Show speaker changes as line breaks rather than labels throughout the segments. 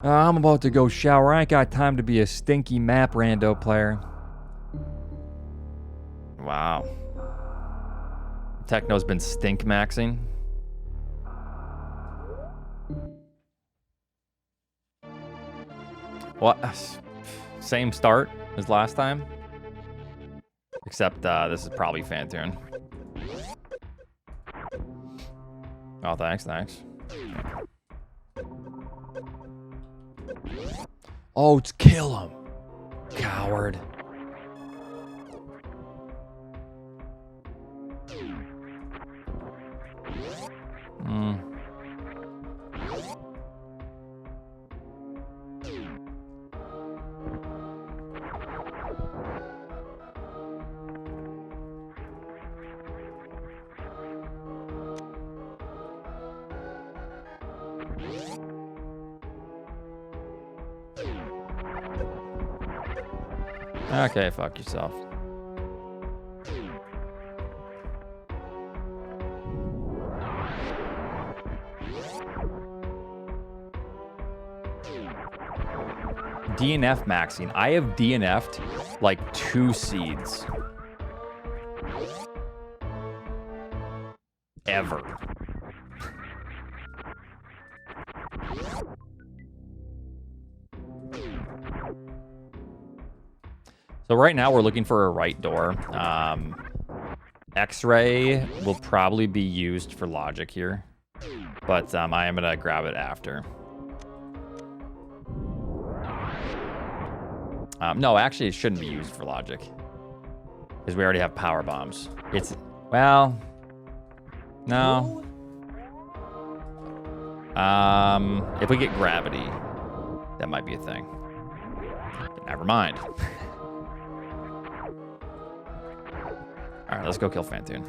I'm about to go shower. I ain't got time to be a stinky map rando player. Wow. Techno's been stink maxing. What? Same start as last time? Except this is probably Phantoon. Oh, thanks. Oh, it's kill him. Coward. Okay, fuck yourself. DNF maxing. I have DNF'd like 2 seeds. Ever. So right now we're looking for a right door. X-ray will probably be used for logic here, but I am gonna grab it after. No, actually it shouldn't be used for logic because we already have power bombs. It's, well, no. If we get gravity, that might be a thing. But never mind. All right, let's go kill Phantoon.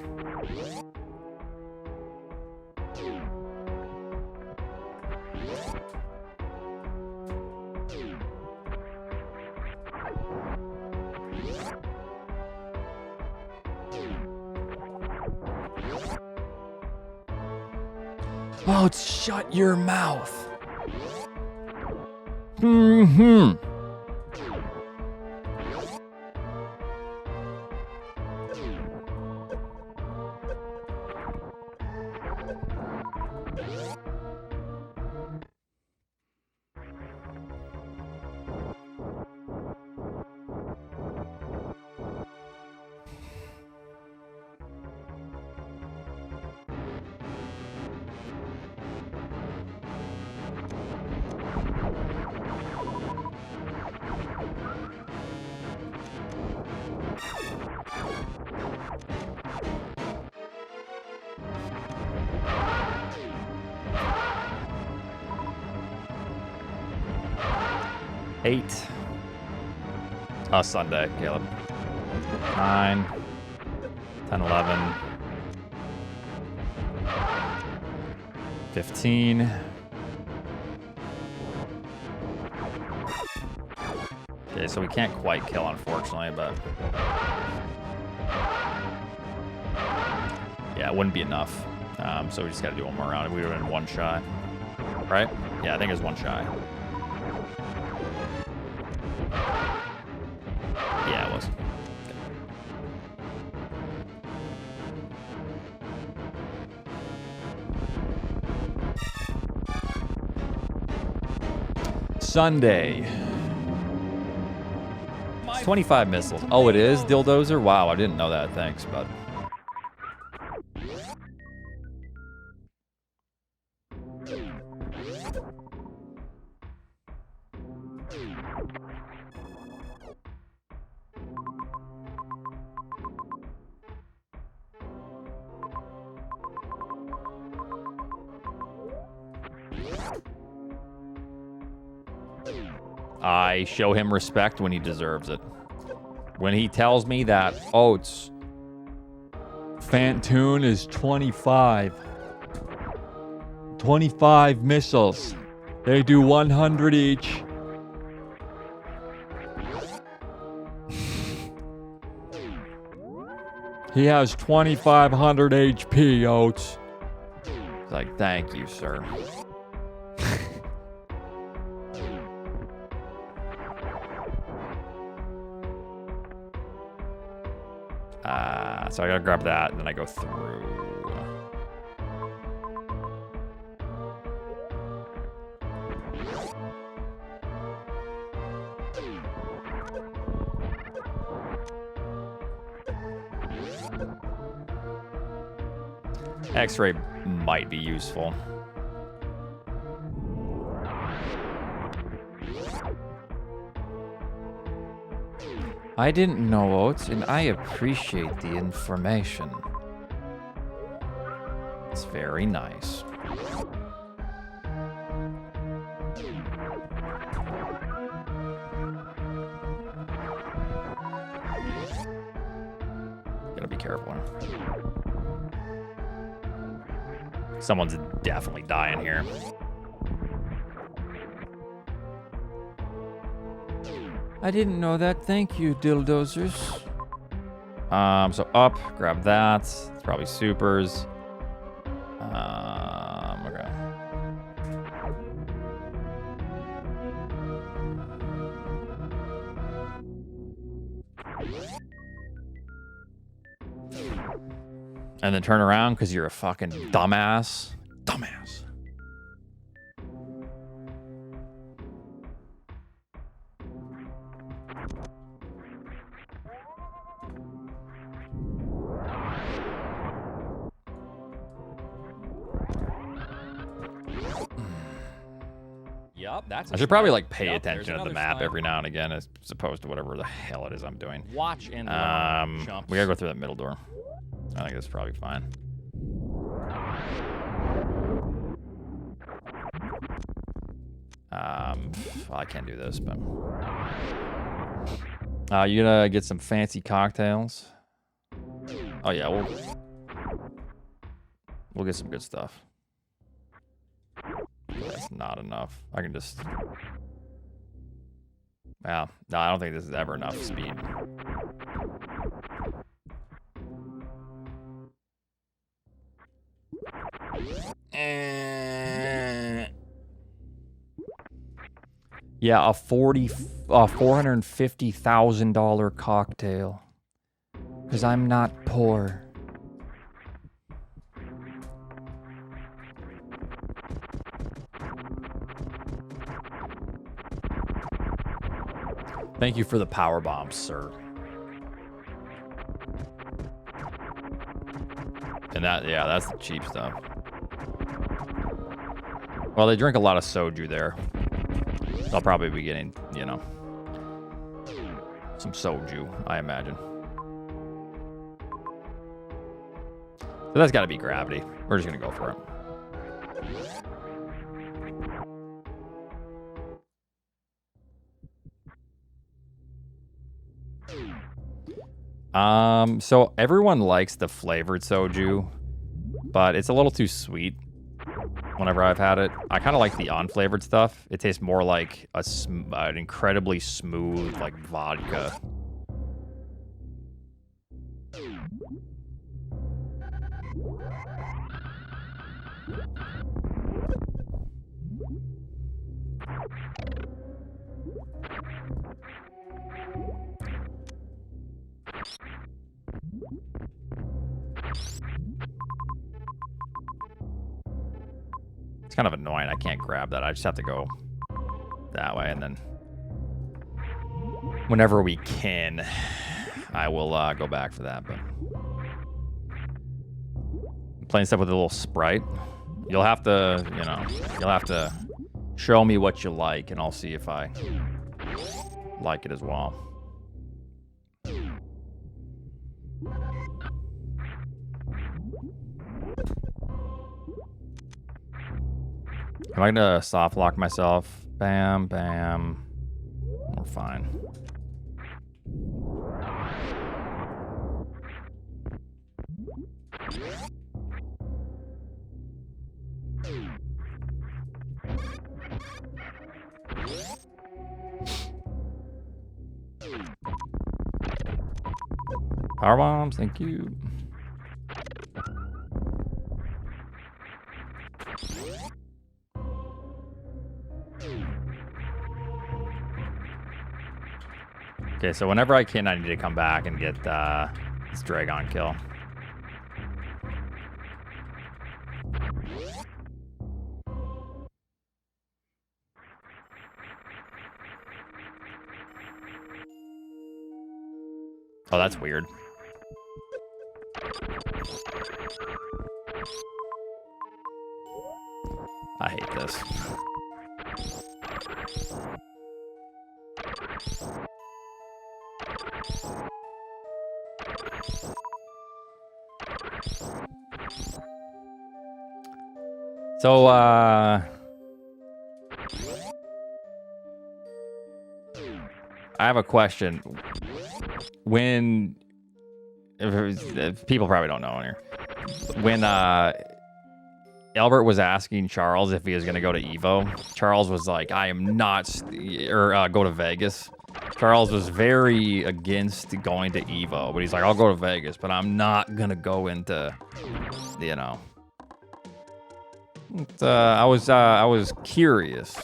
Oh, shut your mouth. Eight. Sunday, Caleb. 9, 10, 11, 15. Okay, so we can't quite kill, unfortunately, but yeah, it wouldn't be enough. So we just got to do one more round. We were in 1 shy, right? Yeah, I think it's 1 shy. Yeah, it was. Okay. Sunday. It's 25 missiles. Oh, it is Dildozer? Wow, I didn't know that. Thanks, bud. I show him respect when he deserves it. When he tells me that, oh, it's Phantoon is 25. 25 missiles. They do 100 each. He has 2,500 HP, Oats. It's like, thank you, sir. So I gotta grab that, and then I go through. X-ray might be useful. I didn't know, Oats, and I appreciate the information. It's very nice. Gotta be careful. Someone's definitely dying here. I didn't know that. Thank you, dildozers. So up, grab that. It's probably supers. Okay. And then turn around because you're a fucking dumbass. Dumbass.
Yep, that's.
I should probably like pay attention to the map every now and again as opposed to whatever the hell it is I'm doing.
Watch and learn,
we gotta go through that middle door. I think that's probably fine. Well, I can't do this, but you gonna get some fancy cocktails? Oh yeah, we'll get some good stuff. That's not enough. I can just. Well, no, I don't think this is ever enough speed. Yeah, a $450,000 cocktail. Because I'm not poor. Thank you for the power bombs, sir. And that, yeah, that's the cheap stuff. Well, they drink a lot of soju there. They'll probably be getting, you know, some soju, I imagine. So that's got to be gravity. We're just going to go for it. So everyone likes the flavored soju, but it's a little too sweet whenever I've had it. I kind of like the unflavored stuff. It tastes more like an incredibly smooth, like, vodka. It's kind of annoying. I can't grab that. I just have to go that way, and then whenever we can, I will go back for that. But playing stuff with a little Sprite, you'll have to, you know, you'll have to show me what you like, and I'll see if I like it as well. Am I gonna soft lock myself? Bam, bam. We're fine. Power bombs, thank you. Okay, so whenever I can, I need to come back and get It's Dragon kill. Oh, that's weird. I hate this. So, I have a question. When, if people probably don't know here, when Albert was asking Charles if he was going to go to Evo, Charles was like, I am not, or go to Vegas. Charles was very against going to Evo, but he's like, I'll go to Vegas, but I'm not going to go into, you know. I was curious.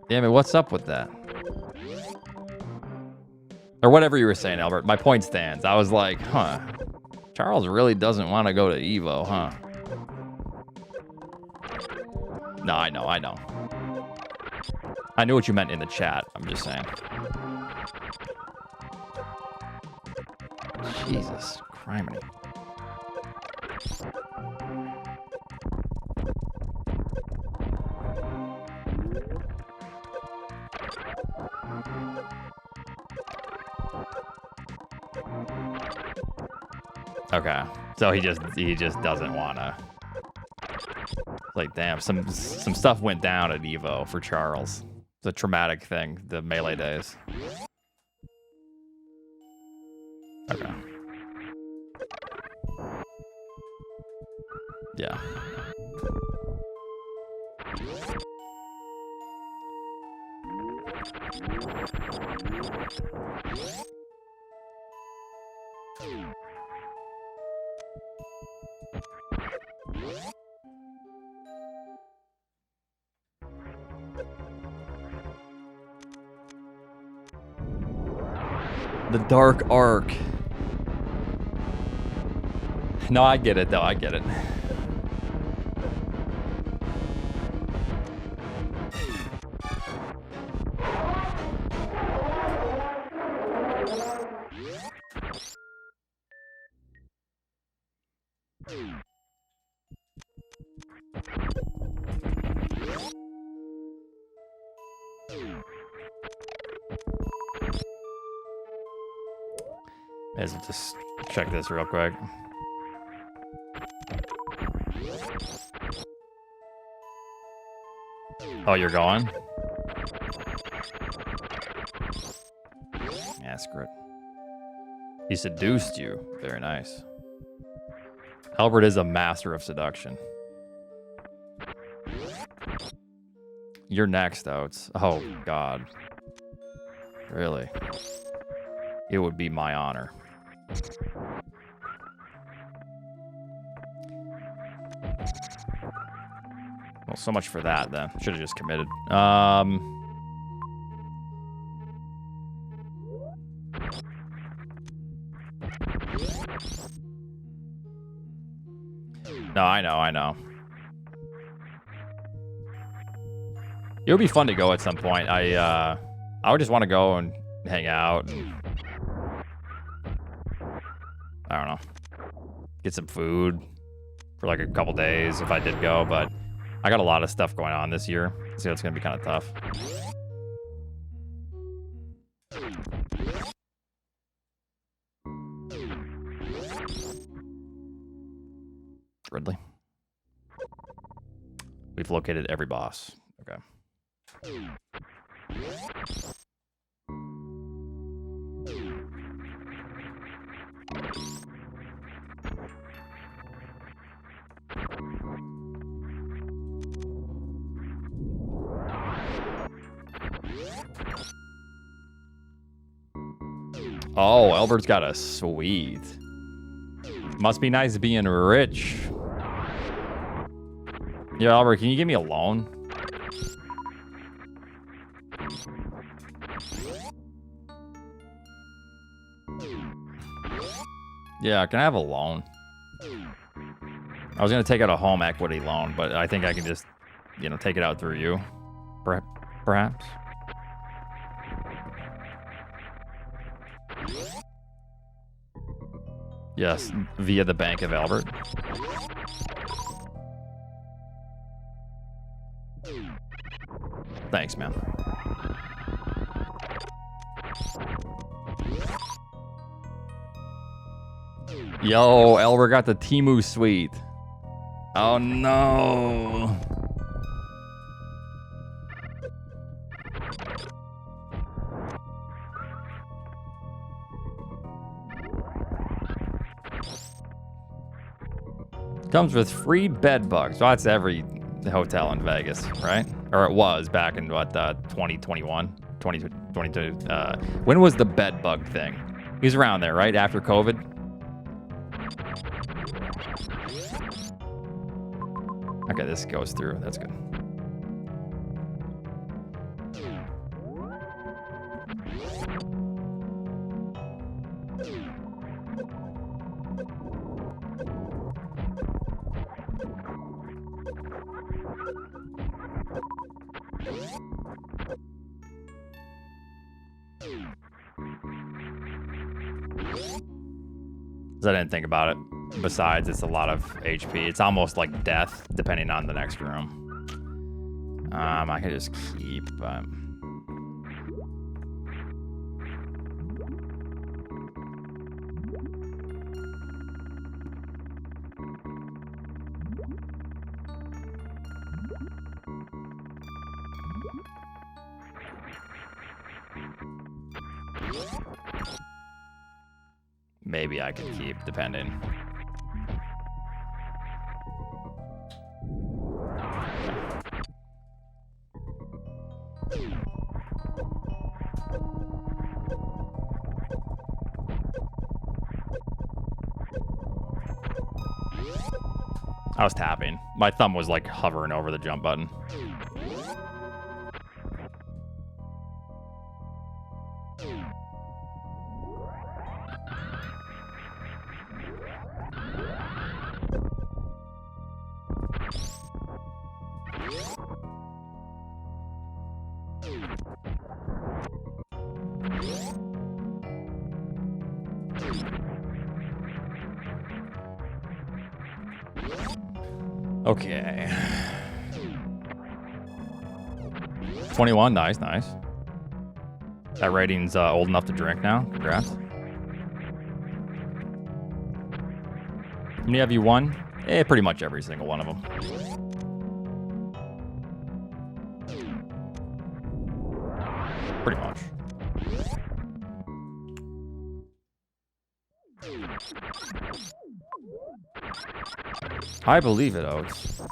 Damn it, what's up with that? Or whatever you were saying, Albert. My point stands. I was like, huh. Charles really doesn't want to go to Evo, huh? No, I know. I knew what you meant in the chat. I'm just saying. Jesus, criminy. Okay, so he just doesn't want to. Like, damn, some stuff went down at Evo for Charles. It's a traumatic thing, the Melee days. Okay. Yeah. The Dark Arc. No, I get it, though. I get it. May as well just check this real quick. Oh, you're going? Yeah, screw it. He seduced you. Very nice. Albert is a master of seduction. You're next, Oats. Oh, God. Really? It would be my honor. Well, so much for that, then. Should have just committed. No, I know. It would be fun to go at some point. I would just want to go and hang out and I don't know, get some food for like a couple days if I did go, but I got a lot of stuff going on this year, so it's gonna be kind of tough. Ridley. We've located every boss. Okay. Oh, Albert's got a sweet. Must be nice being rich. Yeah, Albert, can you give me a loan? Yeah, can I have a loan? I was gonna take out a home equity loan, but I think I can just, you know, take it out through you, perhaps. Yes, via the Bank of Albert. Thanks, man. Yo, Albert got the Temu suite. Oh no. Comes with free bed bugs. Well, that's every hotel in Vegas, right? Or it was back in what, 2021, 2022. When was the bed bug thing? He was around there, right? After COVID? Okay, this goes through. That's good. I didn't think about it. Besides, it's a lot of HP. It's almost like death, depending on the next room. I could just keep. Maybe I could keep, depending. I was tapping. My thumb was like hovering over the jump button. Okay. 21, nice, nice. That rating's old enough to drink now. Congrats. How many have you won? Pretty much every single one of them. Pretty much. I believe it, Oats.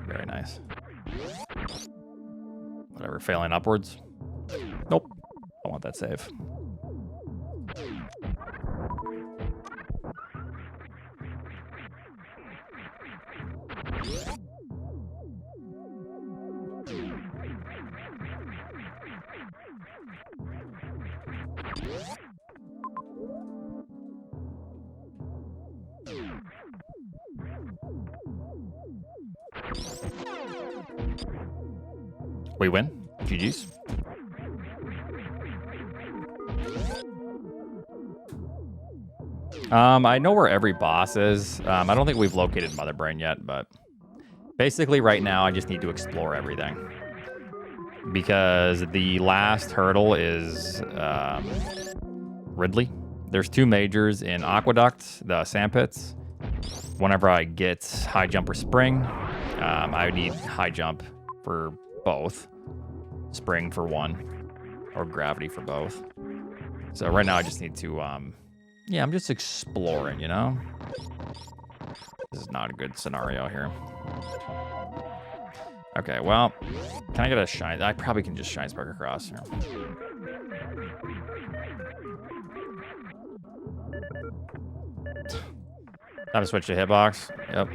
Very nice. Whatever, failing upwards. Nope. I want that save. We win. GG's. I know where every boss is. I don't think we've located Mother Brain yet, but basically right now I just need to explore everything. Because the last hurdle is Ridley. There's 2 majors in Aqueduct, the sand pits. Whenever I get high jump or spring, I need high jump for both. Spring for one, or gravity for both. So right now I just need to, yeah, I'm just exploring, you know? This is not a good scenario here. Okay, well, can I get a shine? I probably can just shine spark across here. Time to switch to hitbox. Yep.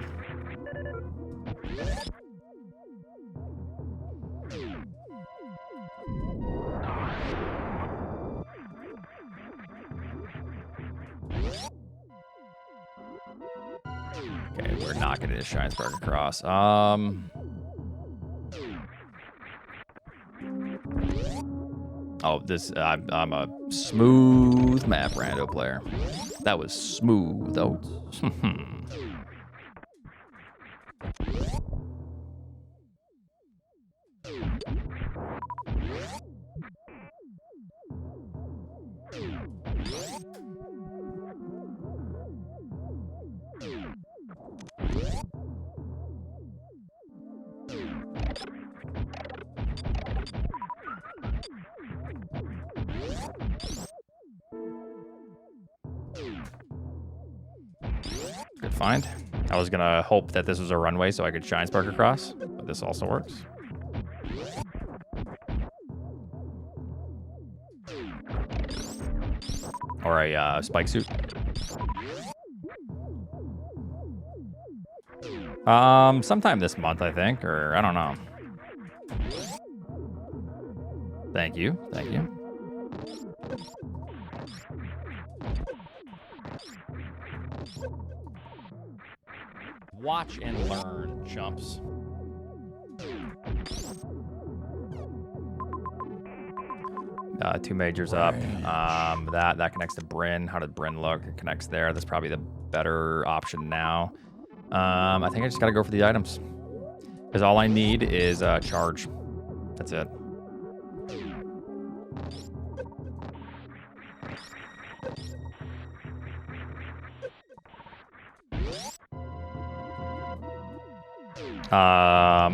Okay, we're not gonna just Shine Spark across. Oh, this I'm a smooth map rando player. That was smooth, Oats. Good find. I was gonna hope that this was a runway so I could Shine Spark across, but this also works. Or a spike suit. Sometime this month, I think, or I don't know. Thank you, thank you.
Watch and learn, chumps.
Two majors up. That connects to Bryn. How did Bryn look? It connects there. That's probably the better option now. I think I just gotta go for the items. Because all I need is charge. That's it.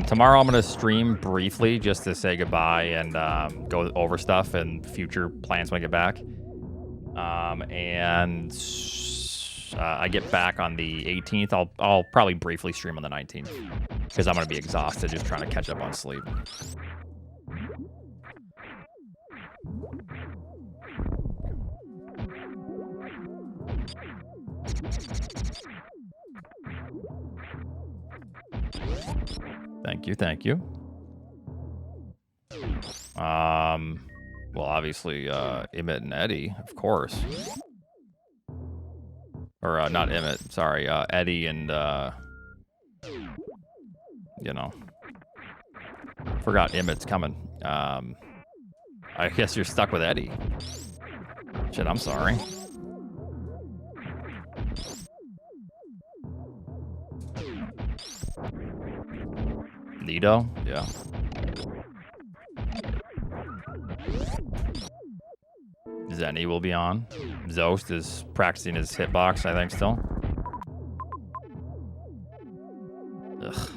Tomorrow I'm gonna stream briefly just to say goodbye and go over stuff and future plans when I get back. I get back on the 18th. I'll probably briefly stream on the 19th because I'm gonna be exhausted just trying to catch up on sleep. Thank you, thank you. Well, obviously, Emmett and Eddie, of course. Or, not Emmett, sorry, Eddie and, you know. Forgot Emmett's coming. I guess you're stuck with Eddie. Shit, I'm sorry. Nito? Yeah. Zenny will be on. Zost is practicing his hitbox, I think, still. Ugh.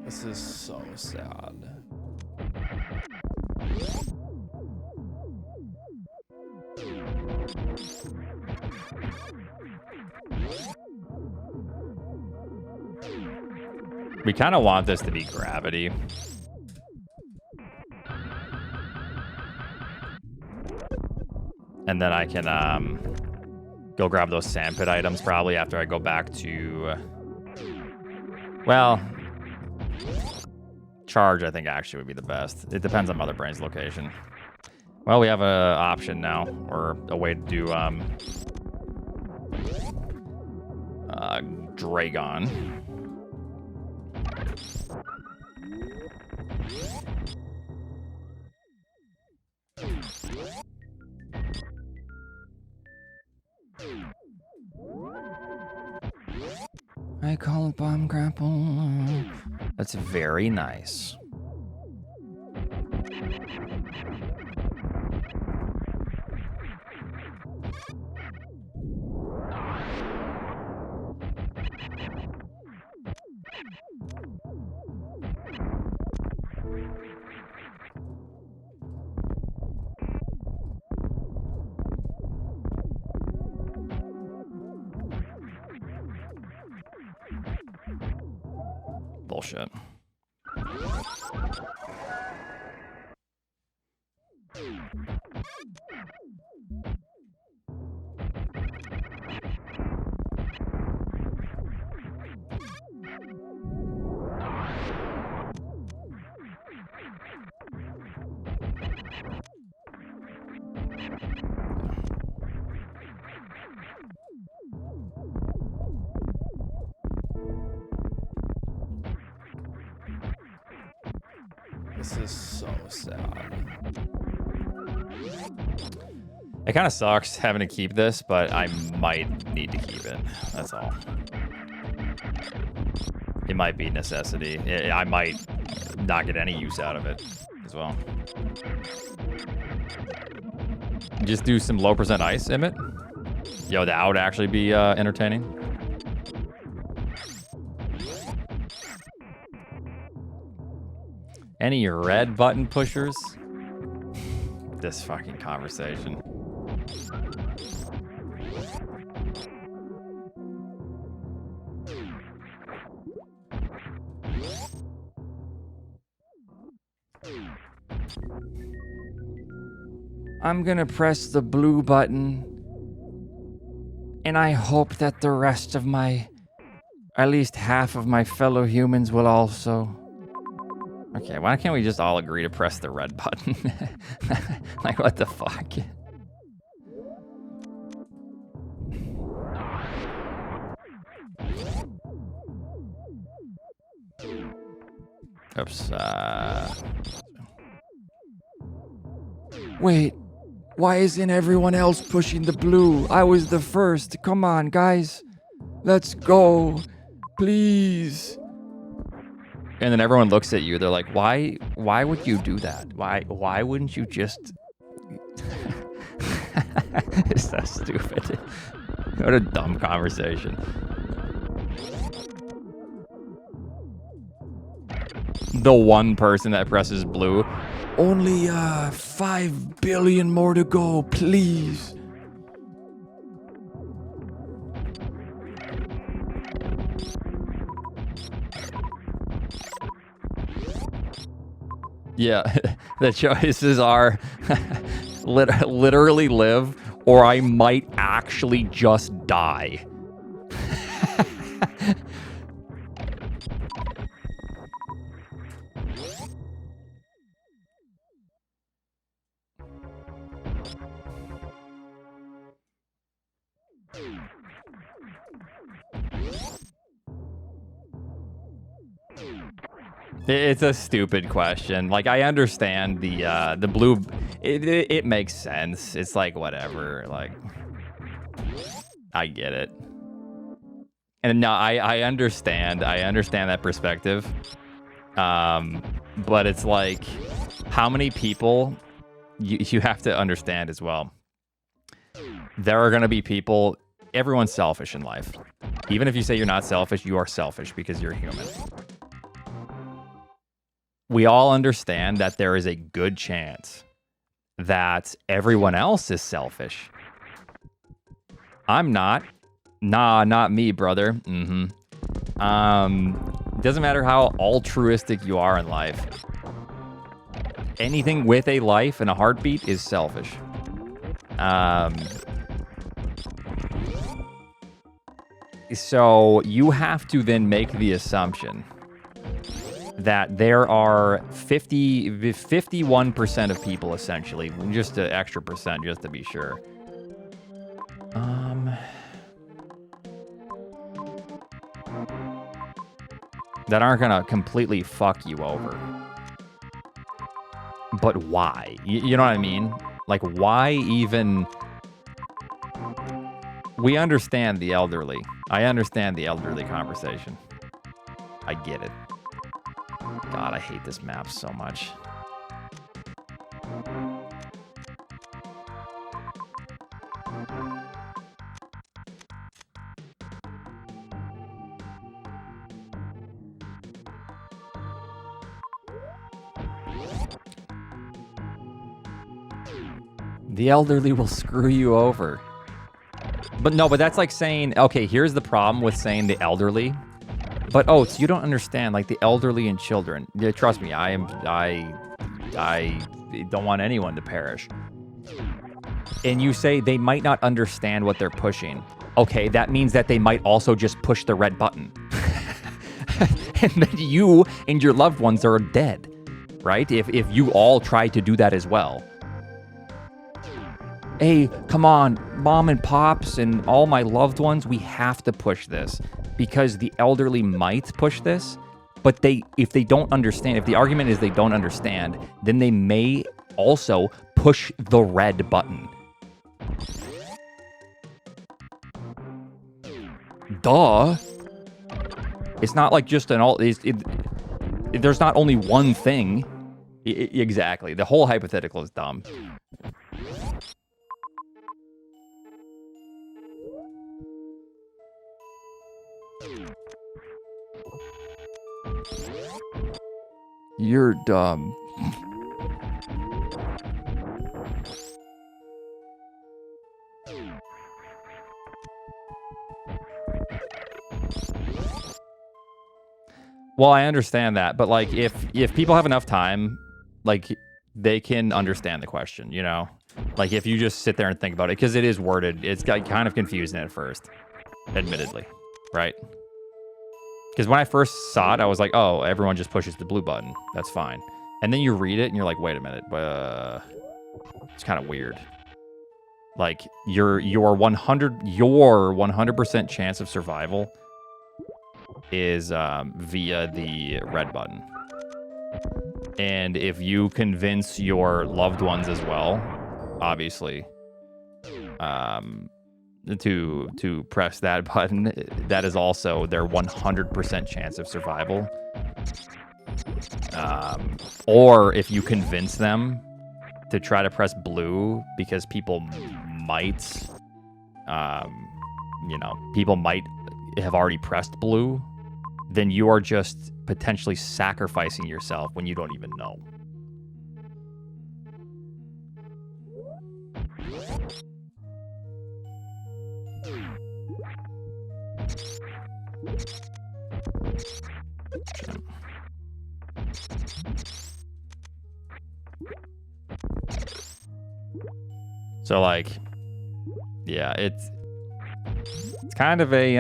This is so sad. We kind of want this to be gravity. And then I can go grab those sandpit items probably after I go back to... well, charge I think actually would be the best. It depends on Mother Brain's location. Well, we have an option now, or a way to do Dragon. I call it bomb grapple. That's very nice. Bullshit.
This is so sad.
It kind of sucks having to keep this, but I might need to keep it. That's all. It might be necessity. I might not get any use out of it as well. Just do some low percent ice, Emmett. Yo, that would actually be entertaining. Any red button pushers? This fucking conversation. I'm gonna press the blue button, and I hope that the rest of at least half of my fellow humans will also. Okay, why can't we just all agree to press the red button? Like, what the fuck? Oops.
Wait, why isn't everyone else pushing the blue? I was the first. Come on, guys. Let's go. Please.
And then everyone looks at you. They're like, why would you do that? Why wouldn't you just... It's so stupid. What a dumb conversation. The one person that presses blue.
Only 5 billion more to go, please.
Yeah, the choices are literally live, or I might actually just die. It's a stupid question. Like, I understand the blue. It makes sense. It's like, whatever. Like, I get it. And no, I understand. I understand that perspective. But it's like, how many people you have to understand as well. There are going to be people. Everyone's selfish in life. Even if you say you're not selfish, you are selfish because you're human. We all understand that there is a good chance that everyone else is selfish. I'm not. Nah, not me, brother. Doesn't matter how altruistic you are in life. Anything with a life and a heartbeat is selfish. So you have to then make the assumption that there are 51% of people, essentially, just an extra percent, just to be sure. That aren't gonna completely fuck you over. But why? You know what I mean? Like, why even... We understand the elderly. I understand the elderly conversation. I get it. God, I hate this map so much. The elderly will screw you over. But no, but that's like saying, okay, here's the problem with saying the elderly. But Oats, you don't understand, like, the elderly and children. Yeah, trust me, I don't want anyone to perish. And you say they might not understand what they're pushing. Okay, that means that they might also just push the red button. And then you and your loved ones are dead, right? If you all try to do that as well. Hey, come on, mom and pops and all my loved ones, we have to push this. Because the elderly might push this, But if they don't understand, if the argument is they don't understand, then they may also push the red button. Duh. It's not like just an all. There's not only one thing. Exactly. The whole hypothetical is dumb.
You're dumb.
Well, I understand that, but like if people have enough time, like they can understand the question, you know? Like if you just sit there and think about it, because it is worded, it's got kind of confusing at first, admittedly, right? Because when I first saw it, I was like, oh, everyone just pushes the blue button. That's fine. And then you read it and you're like, wait a minute, it's kind of weird. Like your 100% chance of survival is via the red button. And if you convince your loved ones as well, obviously, to press that button, that is also their 100% chance of survival. Or if you convince them to try to press blue because people might, people might have already pressed blue, then you are just potentially sacrificing yourself when you don't even know. So like, yeah, it's kind of a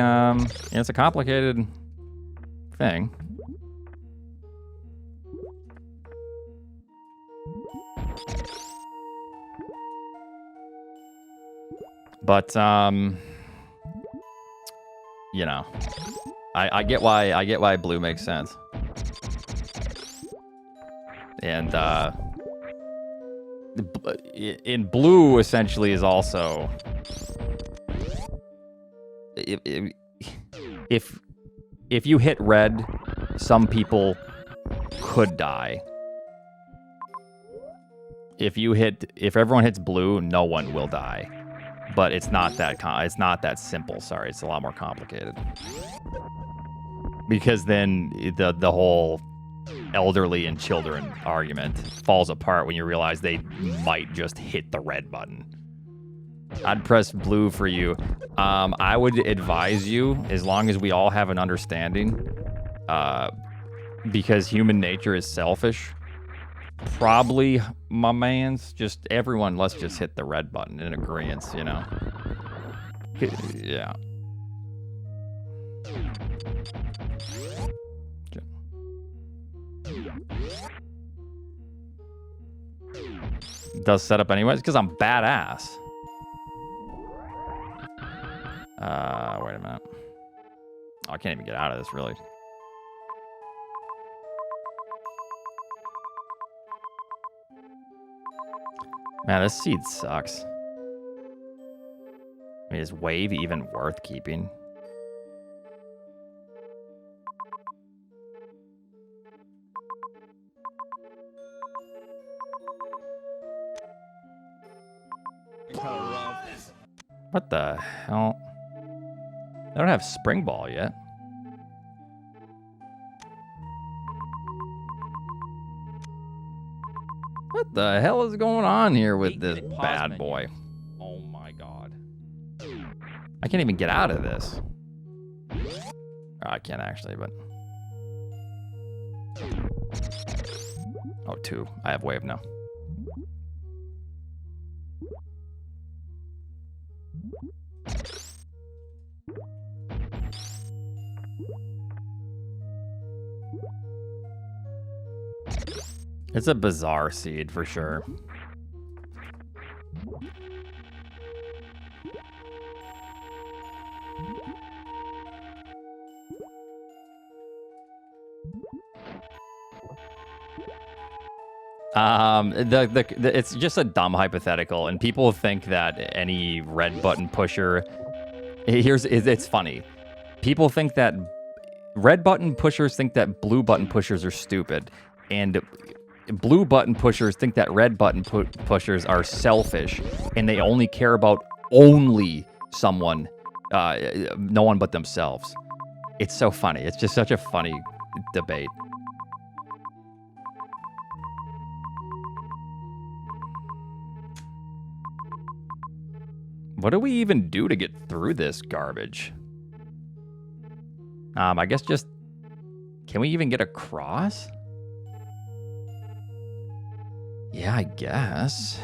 it's a complicated thing. But you know, I get why blue makes sense. And in blue essentially is also if you hit red, some people could die. If everyone hits blue, no one will die. But it's not that simple. Sorry, it's a lot more complicated. Because then the whole elderly and children argument falls apart when you realize they might just hit the red button. I'd press blue for you. I would advise you, as long as we all have an understanding, because human nature is selfish, probably, my mans, just everyone, let's just hit the red button in agreement, you know? Yeah. Does setup anyways, because I'm badass. Wait a minute. Oh, I can't even get out of this, really. Man, this seed sucks. I mean, is wave even worth keeping? What the hell? I don't have spring ball yet. What the hell is going on here with this bad boy? Oh my god. I can't even get out of this. Oh, I can't actually, but... Oh, 2. I have wave now. It's a bizarre seed for sure. It's just a dumb hypothetical, and people think that any red button pusher. It's funny. People think that red button pushers think that blue button pushers are stupid, and blue button pushers think that red button pushers are selfish, and they only care about someone, no one but themselves. It's so funny. It's just such a funny debate. What do we even do to get through this garbage? I guess just... Can we even get across? Yeah, I guess.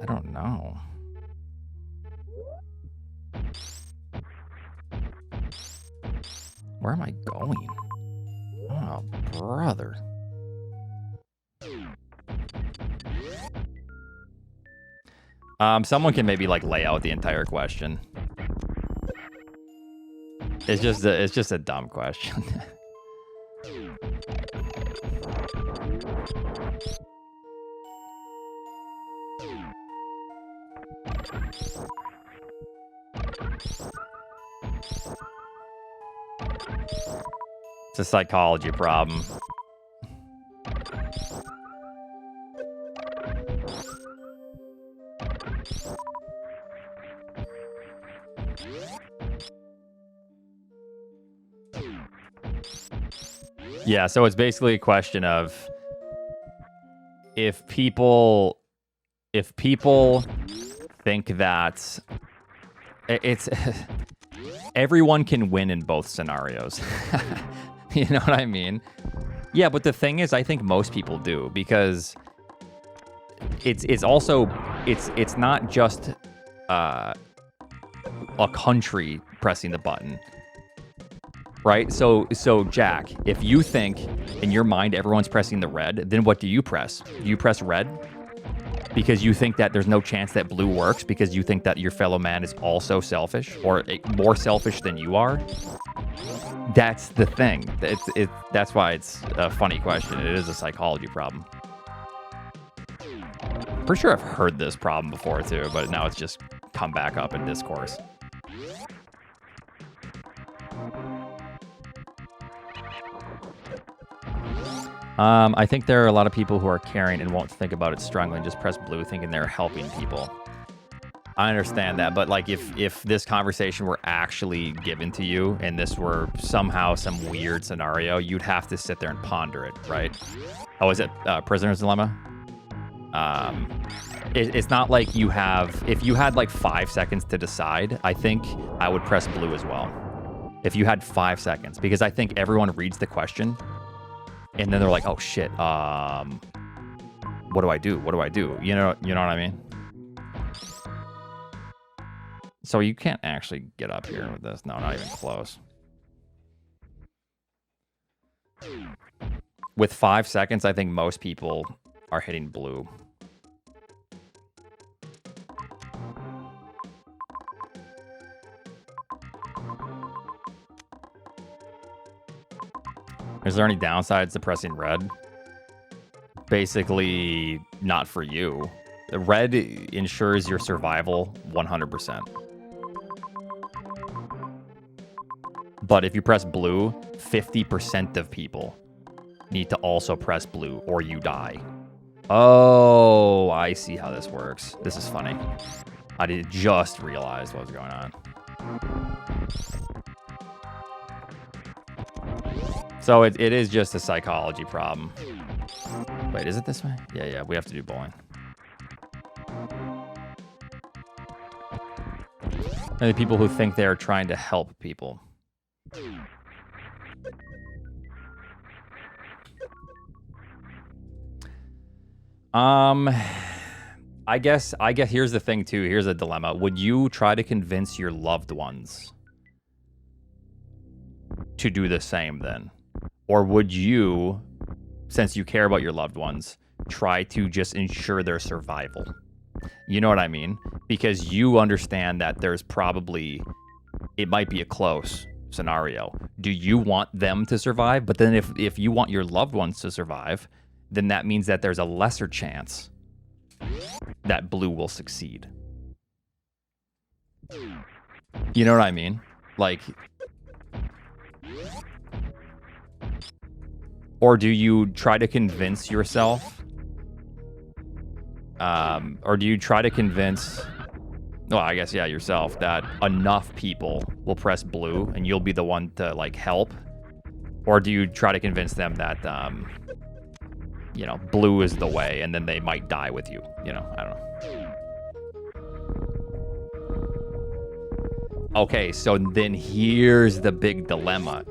I don't know. Where am I going? Oh, brother. Someone can maybe like lay out the entire question. It's just a dumb question. It's a psychology problem. Yeah, so it's basically a question of if people think that it's everyone can win in both scenarios. You know what I mean? Yeah, but the thing is, I think most people do, because it's also not just a country pressing the button. Right? So Jack, if you think in your mind everyone's pressing the red, then what do you press? Do you press red? Because you think that there's no chance that blue works, because you think that your fellow man is also selfish, or more selfish than you are? That's the thing. That's why it's a funny question. It is a psychology problem. Pretty sure I've heard this problem before too, but now it's just come back up in discourse. I think there are a lot of people who are caring and won't think about it strongly and just press blue thinking they're helping people. I understand that, but like if this conversation were actually given to you and this were somehow some weird scenario, you'd have to sit there and ponder it, right? Oh, is it Prisoner's Dilemma? It's not like you have... If you had like 5 seconds to decide, I think I would press blue as well. If you had 5 seconds, because I think everyone reads the question and then they're like, oh shit, what do I do? What do I do? You know what I mean? So you can't actually get up here with this. No, not even close. With 5 seconds, I think most people are hitting blue. Is there any downsides to pressing red? Basically, not for you. Red ensures your survival 100%. But if you press blue, 50% of people need to also press blue or you die. Oh, I see how this works. This is funny. I did just realize what was going on. So it is just a psychology problem. Wait, is it this way? Yeah, we have to do bowling. And the people who think they are trying to help people. I guess here's the thing too. Here's a dilemma. Would you try to convince your loved ones to do the same then? Or would you, since you care about your loved ones, try to just ensure their survival? You know what I mean? Because you understand that there's probably, it might be a close scenario. Do you want them to survive? But then if you want your loved ones to survive, then that means that there's a lesser chance that blue will succeed. You know what I mean? Like, or do you try to convince yourself, or do you try to convince, well, I guess, yeah, yourself, that enough people will press blue and you'll be the one to, like, help? Or do you try to convince them that, you know, blue is the way, and then they might die with you? You know, I don't know. Okay, so then here's the big dilemma,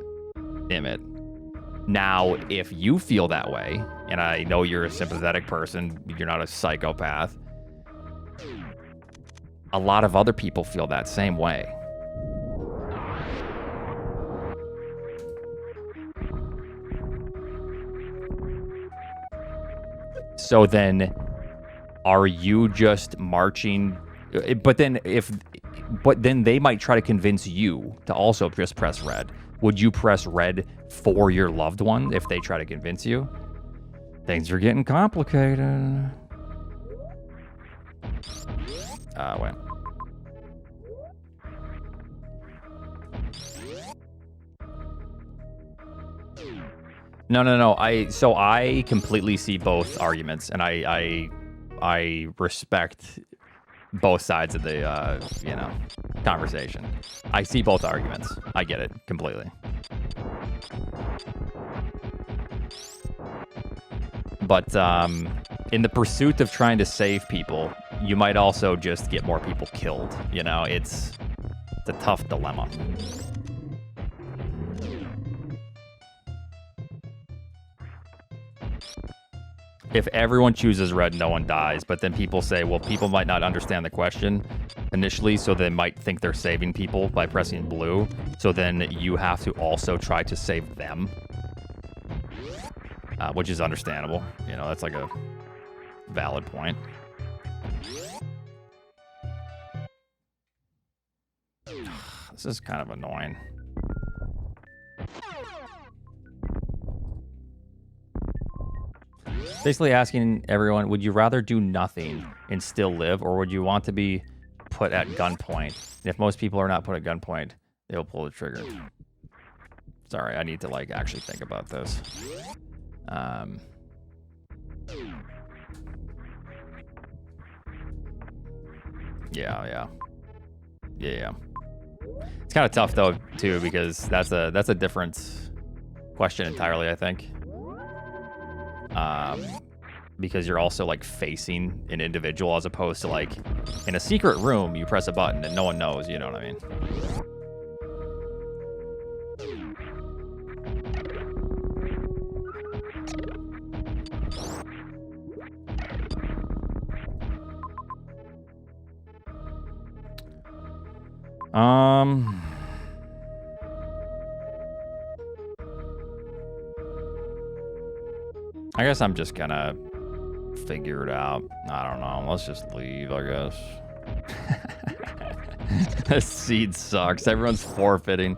Emmett. Now, if you feel that way, and I know you're a sympathetic person, you're not a psychopath, a lot of other people feel that same way. So then, are you just marching? But then they might try to convince you to also just press red. Would you press red for your loved one if they try to convince you? Things are getting complicated. Wait. No. So I completely see both arguments, and I respect both sides of the you know, conversation. I see both arguments. I get it completely. But in the pursuit of trying to save people, you might also just get more people killed. You know, it's a tough dilemma. If everyone chooses red, no one dies. But then people say, well, people might not understand the question initially, so they might think they're saving people by pressing blue. So then you have to also try to save them, which is understandable. You know, that's like a valid point. This is kind of annoying. Basically asking everyone, would you rather do nothing and still live, or would you want to be put at gunpoint? And if most people are not put at gunpoint, they'll pull the trigger. Sorry, I need to, like, actually think about this. Yeah. It's kind of tough though too, because that's a different question entirely, I think. Because you're also, like, facing an individual, as opposed to, like, in a secret room, you press a button and no one knows, you know what I mean? I guess I'm just gonna figure it out. I don't know. Let's just leave, I guess. This seed sucks. Everyone's forfeiting.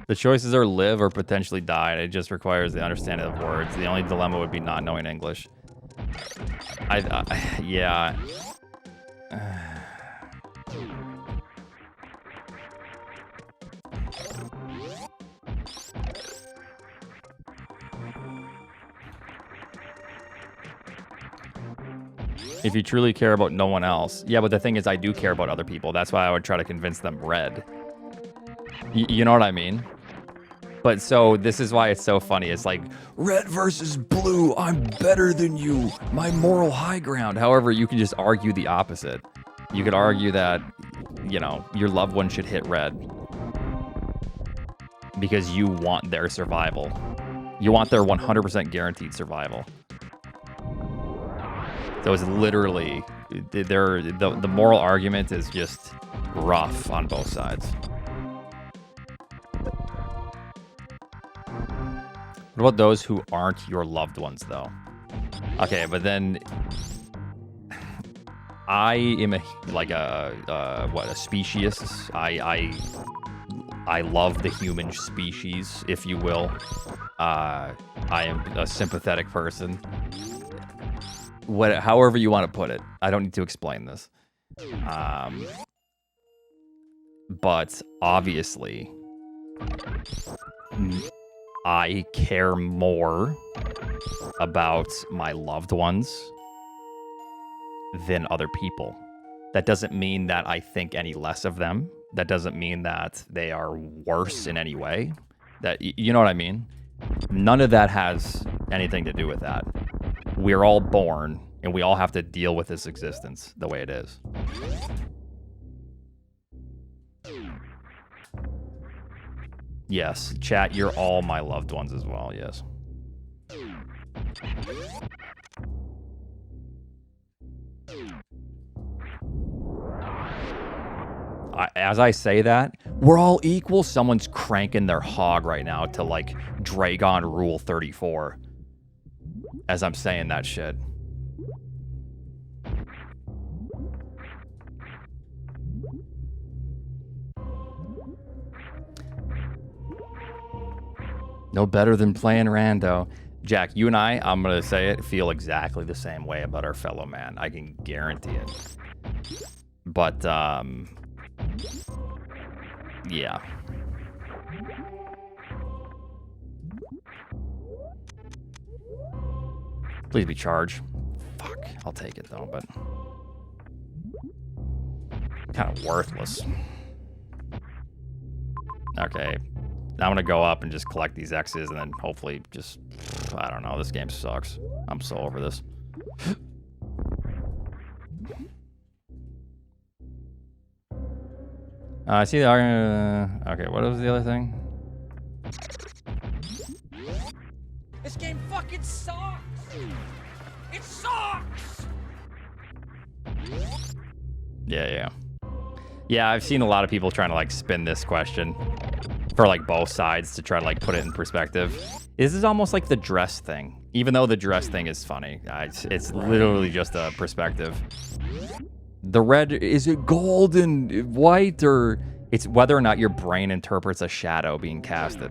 The choices are live or potentially die. It just requires the understanding of words. The only dilemma would be not knowing English. Yeah. If you truly care about no one else. Yeah, but the thing is, I do care about other people. That's why I would try to convince them red. You know what I mean? But so this is why it's so funny. It's like, red versus blue. I'm better than you. My moral high ground. However, you can just argue the opposite. You could argue that, you know, your loved one should hit red because you want their survival. You want their 100% guaranteed survival. So it's literally, the moral argument is just rough on both sides. What about those who aren't your loved ones, though? Okay, but then I am a speciesist. I love the human species, if you will. I am a sympathetic person. However you want to put it. I don't need to explain this. But obviously, I care more about my loved ones than other people. That doesn't mean that I think any less of them. That doesn't mean that they are worse in any way. That, you know what I mean? None of that has anything to do with that. We're all born, and we all have to deal with this existence the way it is. Yes, chat, you're all my loved ones as well, yes. As I say that, we're all equal. Someone's cranking their hog right now to, like, Dragon Rule 34. As I'm saying that shit. No better than playing Rando. Jack, you and I'm going to say it, feel exactly the same way about our fellow man. I can guarantee it. But, yeah. Please be charged. Fuck, I'll take it though, but kind of worthless. Okay, now I'm gonna go up and just collect these X's and then hopefully just, I don't know, this game sucks. I'm so over this. I see the okay, what was the other thing?
This game fucking sucks! It sucks!
Yeah. Yeah, I've seen a lot of people trying to, like, spin this question for, like, both sides to try to, like, put it in perspective. This is almost like the dress thing. Even though the dress thing is funny, it's literally just a perspective. The red, is it gold and white, or it's whether or not your brain interprets a shadow being casted.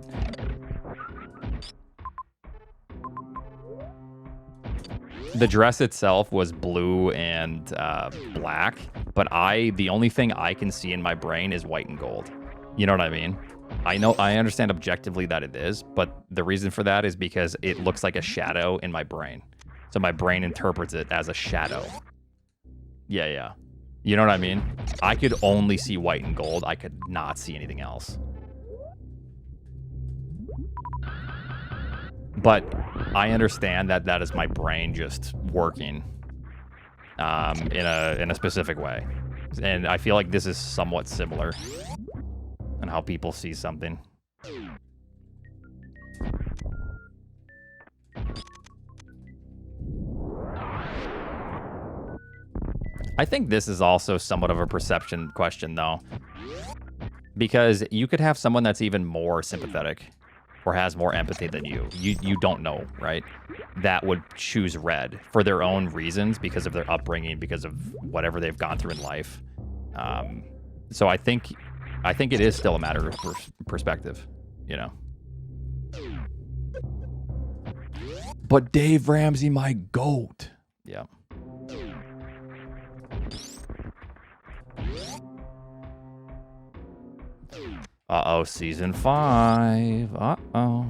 The dress itself was blue and black, but the only thing I can see in my brain is white and gold. You know what I mean? I understand objectively that it is, but the reason for that is because it looks like a shadow in my brain. So my brain interprets it as a shadow. Yeah. You know what I mean? I could only see white and gold. I could not see anything else. But I understand that that is my brain just working in a specific way. And I feel like this is somewhat similar in how people see something. I think this is also somewhat of a perception question, though. Because you could have someone that's even more sympathetic or has more empathy than you. You don't know, right? That would choose red for their own reasons, because of their upbringing, because of whatever they've gone through in life. So I think it is still a matter of perspective, you know?
But Dave Ramsey, my GOAT.
Yeah. Uh-oh, season 5. Uh-oh.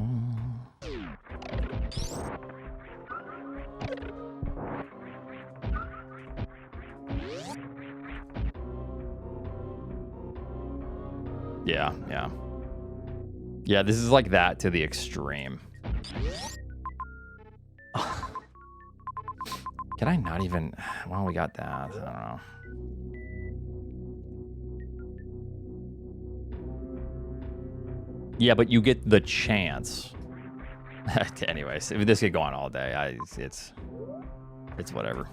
Yeah. Yeah, this is like that to the extreme. Can I not even... Well, we got that. I don't know. Yeah, but you get the chance. Anyways, this could go on all day. It's whatever.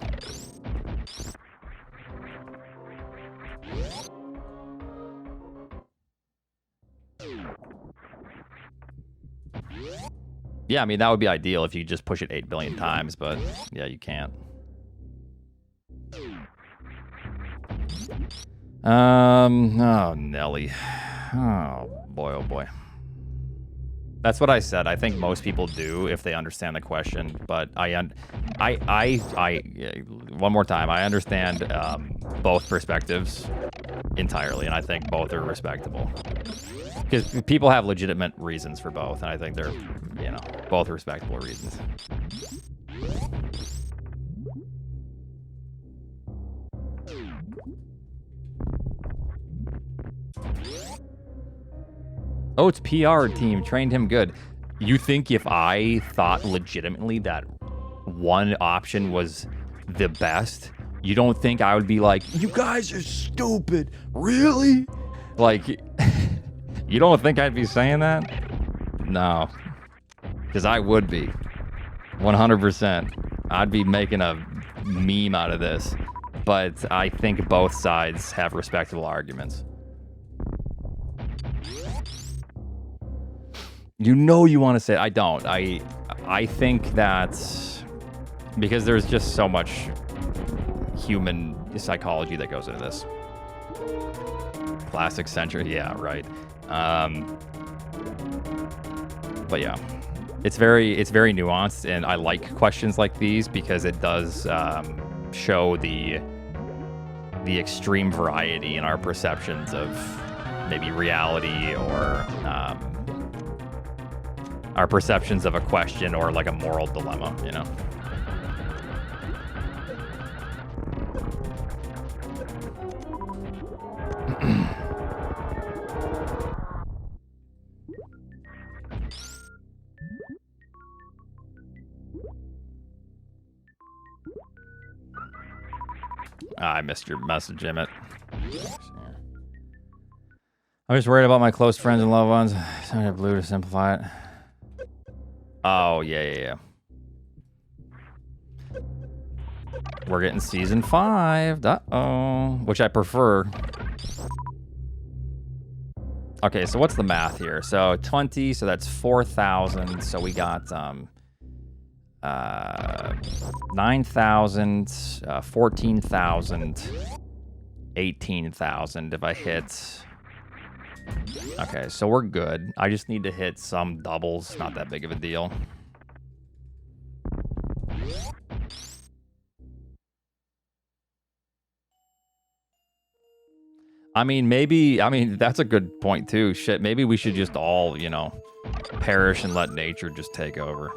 Yeah, I mean, that would be ideal if you just push it 8 billion times, but yeah, you can't. Oh, Nelly. Oh boy, oh boy. That's what I said. I think most people do if they understand the question. But one more time, I understand both perspectives entirely, and I think both are respectable. Because people have legitimate reasons for both, and I think they're, you know, both respectable reasons. Oats PR team trained him good. You think if I thought legitimately that one option was the best, you don't think I would be like, you guys are stupid, really? Like, you don't think I'd be saying that? No, because I would be, 100%. I'd be making a meme out of this, but I think both sides have respectable arguments. You know you want to say it. I don't. I think that because there's just so much human psychology that goes into this. Classic century, yeah, right. But yeah, it's very nuanced, and I like questions like these because it does show the extreme variety in our perceptions of maybe reality or our perceptions of a question or like a moral dilemma, you know? I missed your message, Emmett. I'm just worried about my close friends and loved ones. Sorry to blue to simplify it. Oh, yeah. We're getting season 5. Uh-oh. Which I prefer. Okay, so what's the math here? So 20, so that's 4,000. So we got 9,000, 14,000, 18,000 if I hit. Okay, so we're good. I just need to hit some doubles. Not that big of a deal. I mean, that's a good point too. Shit, maybe we should just all, you know, perish and let nature just take over.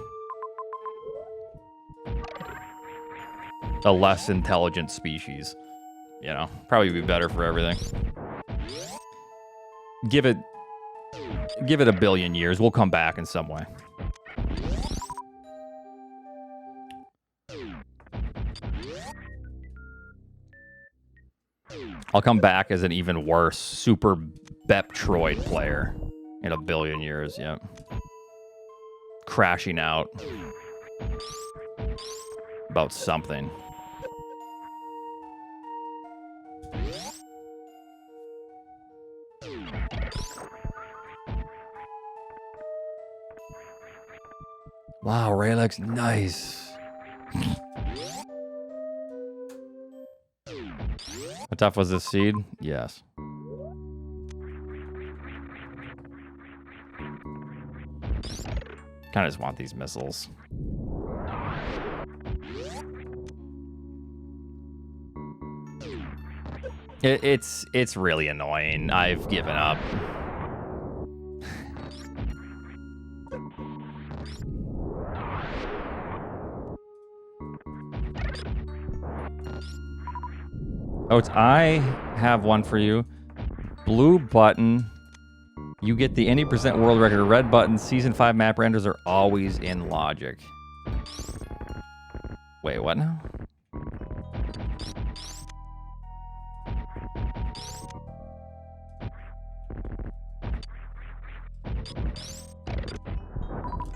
A less intelligent species, you know, probably be better for everything. Give it a billion years. We'll come back in some way. I'll come back as an even worse super Metroid player in a billion years. Yep. Crashing out about something. Wow, Raylex, nice. How tough was this seed? Yes. Kind of just want these missiles. It's really annoying. I've given up. Oats, I have one for you. Blue button. You get the any percent world record. Red button. Season 5 map renders are always in logic. Wait, what now?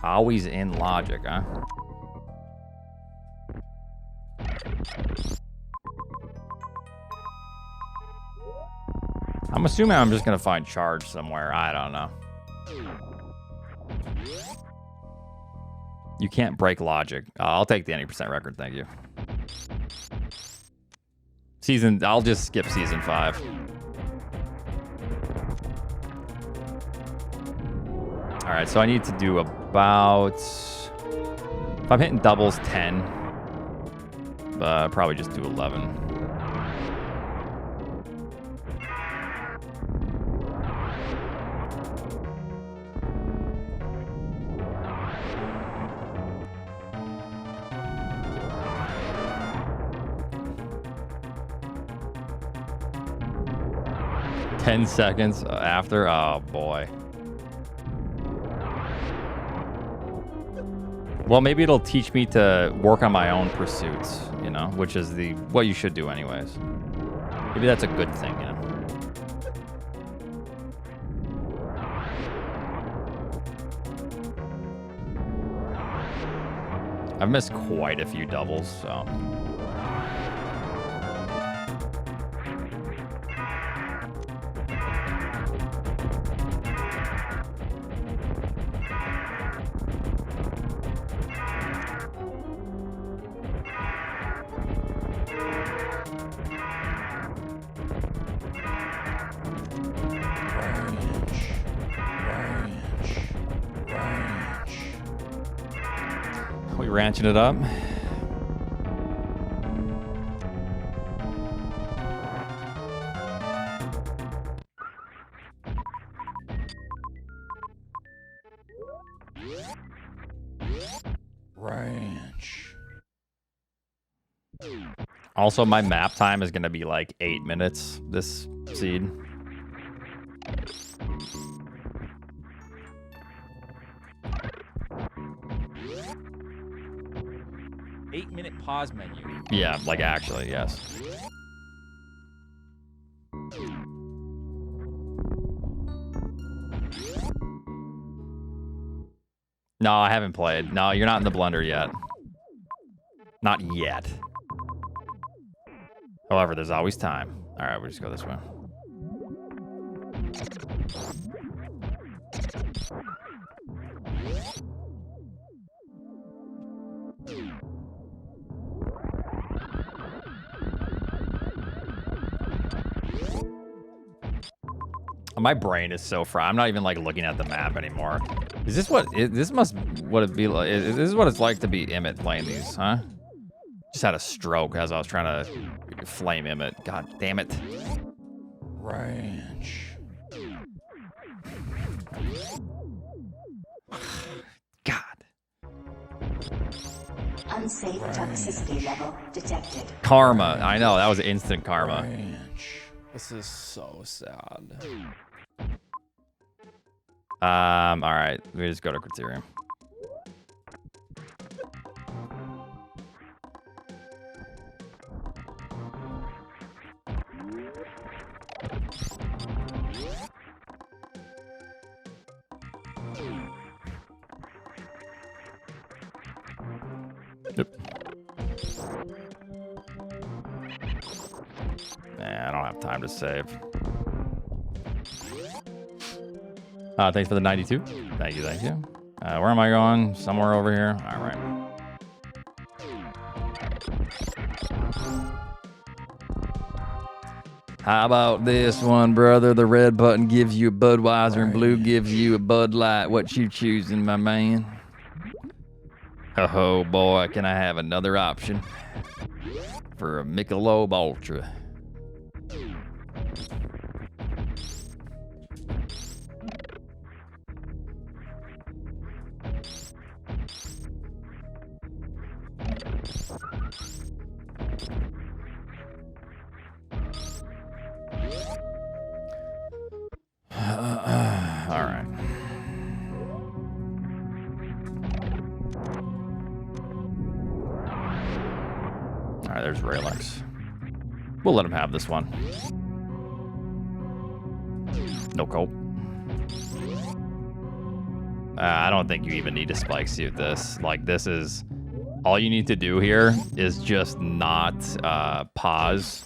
Always in logic, huh? I'm assuming I'm just gonna find charge somewhere. I don't know. You can't break logic. I'll take the 80% record, thank you. I'll just skip season 5. All right, so I need to do about, if I'm hitting doubles, 10. Probably just do 11. Ten seconds after, oh boy. Well, maybe it'll teach me to work on my own pursuits, you know, which is what you should do anyways. Maybe that's a good thing, you know. I've missed quite a few doubles, so. Ranching it up.
Ranch.
Also, my map time is going to be like 8 minutes this seed.
Pause menu.
Yeah, like actually, yes. No, I haven't played. No, you're not in the blender yet. Not yet. However, there's always time. All right, we'll just go this way. My brain is so fried. I'm not even like looking at the map anymore. Is this what this must what it be like? This is what it's like to be Emmett playing these, huh? Just had a stroke as I was trying to flame Emmett. God damn it.
Ranch.
God.
Unsafe toxicity level detected.
Karma. I know that was instant karma.
Ranch. This is so sad.
All right, we just go to Criterium. Yep. Nah, I don't have time to save. Thanks for the 92. Thank you, thank you. Where am I going? Somewhere over here. All right. How about this one, brother? The red button gives you a Budweiser and blue gives you a Bud Light. What you choosing, my man? Oh boy, can I have another option for a Michelob Ultra? All right. All right, there's Raylex. We'll let him have this one. No cope. I don't think you even need a spike suit this. Like, this is... All you need to do here is just not pause.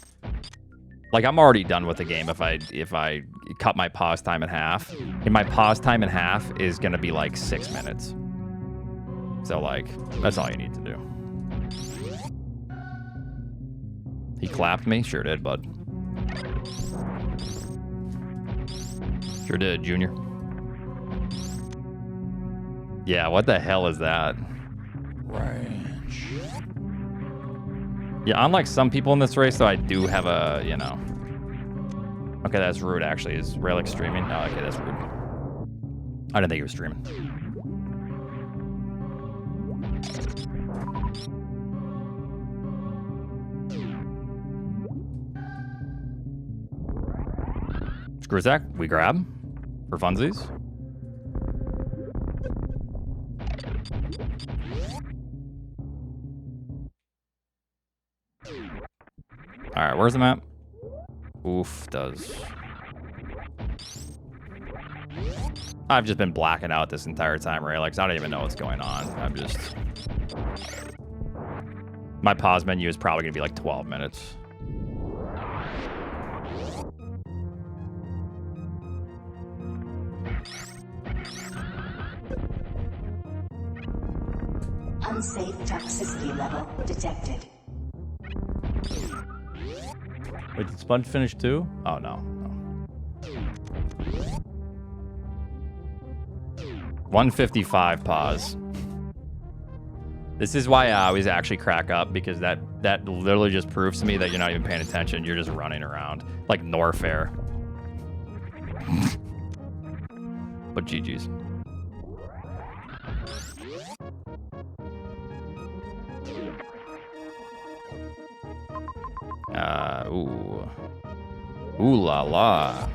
Like, I'm already done with the game if I cut my pause time in half. And my pause time in half is going to be like 6 minutes. So, like, that's all you need to do. He clapped me? Sure did, bud. Sure did, Junior. Yeah, what the hell is that?
Ranch.
Yeah, unlike some people in this race, though, I do have a, you know. Okay, that's rude, actually. Is Relic streaming? No, okay, that's rude. I didn't think he was streaming. Screwzack, we grab for funsies. All right, where's the map? Oof, does. I've just been blacking out this entire time, right? Like, I don't even know what's going on. I'm just... My pause menu is probably going to be like 12 minutes.
Unsafe toxicity level detected.
Wait, did Sponge finish too? Oh, no. 155 pause. This is why I always actually crack up, because that literally just proves to me that you're not even paying attention. You're just running around like Norfair. But GG's. Ooh. Ooh la la.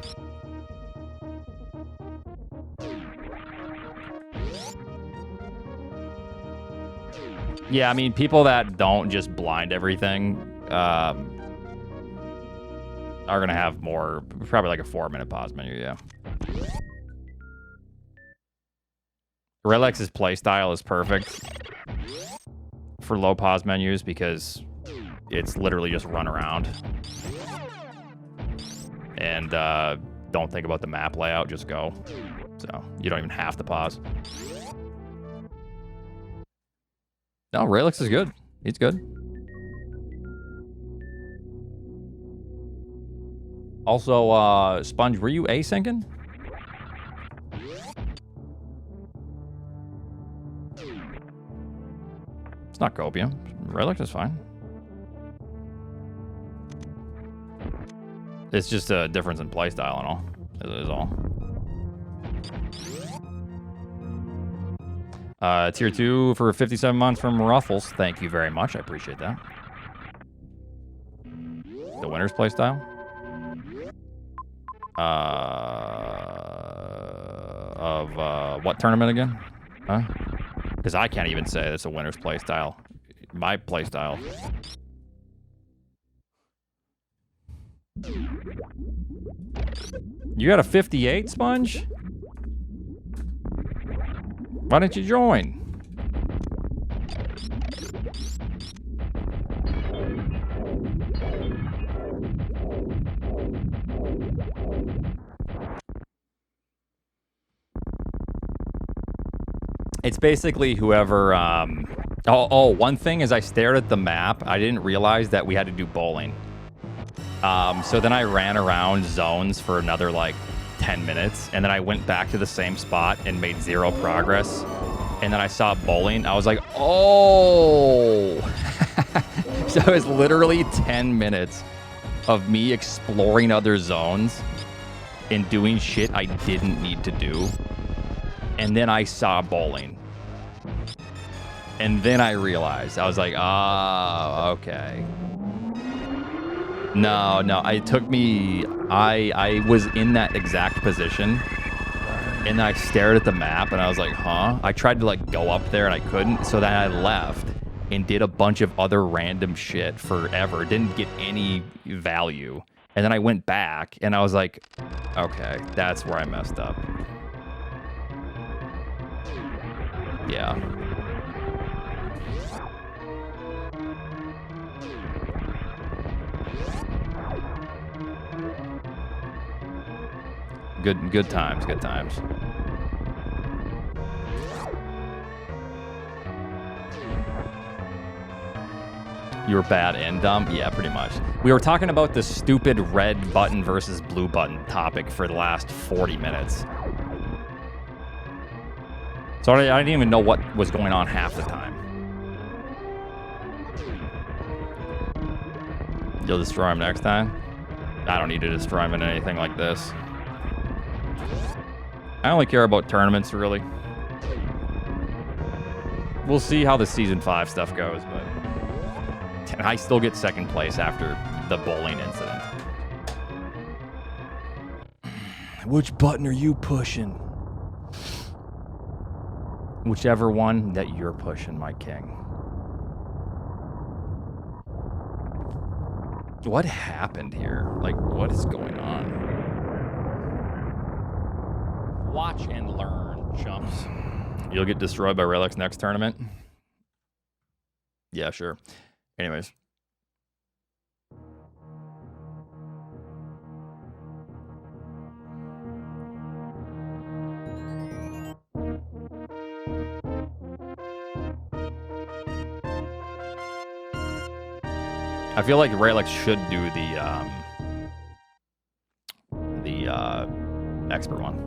Yeah, I mean, people that don't just blind everything are going to have more, probably like a 4-minute pause menu, yeah. Relex's playstyle is perfect for low pause menus because it's literally just run around. And don't think about the map layout, just go. So you don't even have to pause. No, Raylix is good. He's good. Also, Sponge, were you asyncing? It's not copium. Raylix is fine. It's just a difference in playstyle and all. It is all. Tier 2 for 57 months from Ruffles. Thank you very much. I appreciate that. The winner's playstyle? Of what tournament again? Huh? Because I can't even say it's a winner's playstyle. My playstyle. You got a 58, Sponge? Why didn't you join? It's basically whoever, one thing is I stared at the map. I didn't realize that we had to do bowling. So then I ran around zones for another like 10 minutes, and then I went back to the same spot and made 0 progress. And then I saw bowling. I was like, oh. So it was literally 10 minutes of me exploring other zones and doing shit I didn't need to do. And then I saw bowling. And then I realized, I was like, okay. No, it took me, I was in that exact position, and then I stared at the map, and I was like, huh? I tried to, like, go up there, and I couldn't, so then I left and did a bunch of other random shit forever. Didn't get any value. And then I went back, and I was like, okay, that's where I messed up. Yeah. Good times, good times. You were bad and dumb? Yeah, pretty much. We were talking about the stupid red button versus blue button topic for the last 40 minutes. So I didn't even know what was going on half the time. You'll destroy him next time? I don't need to destroy him in anything like this. I only care about tournaments, really. We'll see how the Season 5 stuff goes, but I still get second place after the bowling incident. Which button are you pushing? Whichever one that you're pushing, my king. What happened here? Like, what is going on?
Watch and learn, chumps.
You'll get destroyed by Relics next tournament? Yeah, sure. Anyways. I feel like Relics should do the expert one.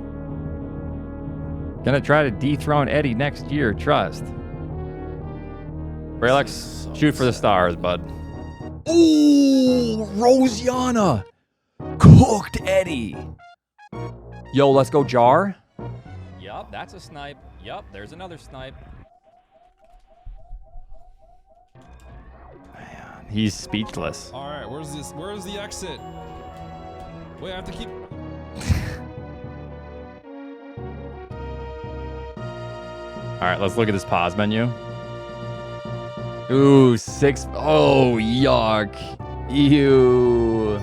Gonna try to dethrone Eddie next year, trust. Relics,
So
shoot for the
sad.
stars, bud.
Ooh, Rosiana cooked Eddie. Yo, let's go jar.
Yup, that's a snipe. Yup, there's another snipe.
Man, he's speechless.
All right, where's this? Where's the exit? Wait, I have to keep.
All right, let's look at this pause menu. Ooh, 6. Oh, yuck. Ew.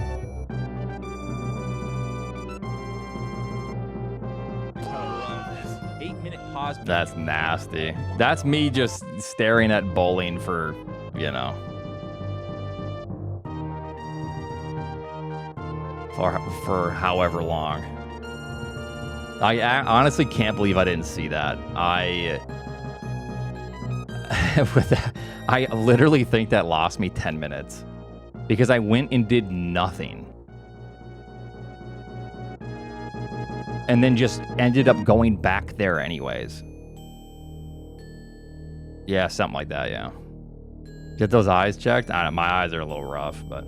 8-minute pause.
That's nasty. That's me just staring at bowling for, you know. For however long. I honestly can't believe I didn't see that. I literally think that lost me 10 minutes because I went and did nothing. And then just ended up going back there anyways. Yeah, something like that, yeah. Get those eyes checked? I don't know, my eyes are a little rough, but...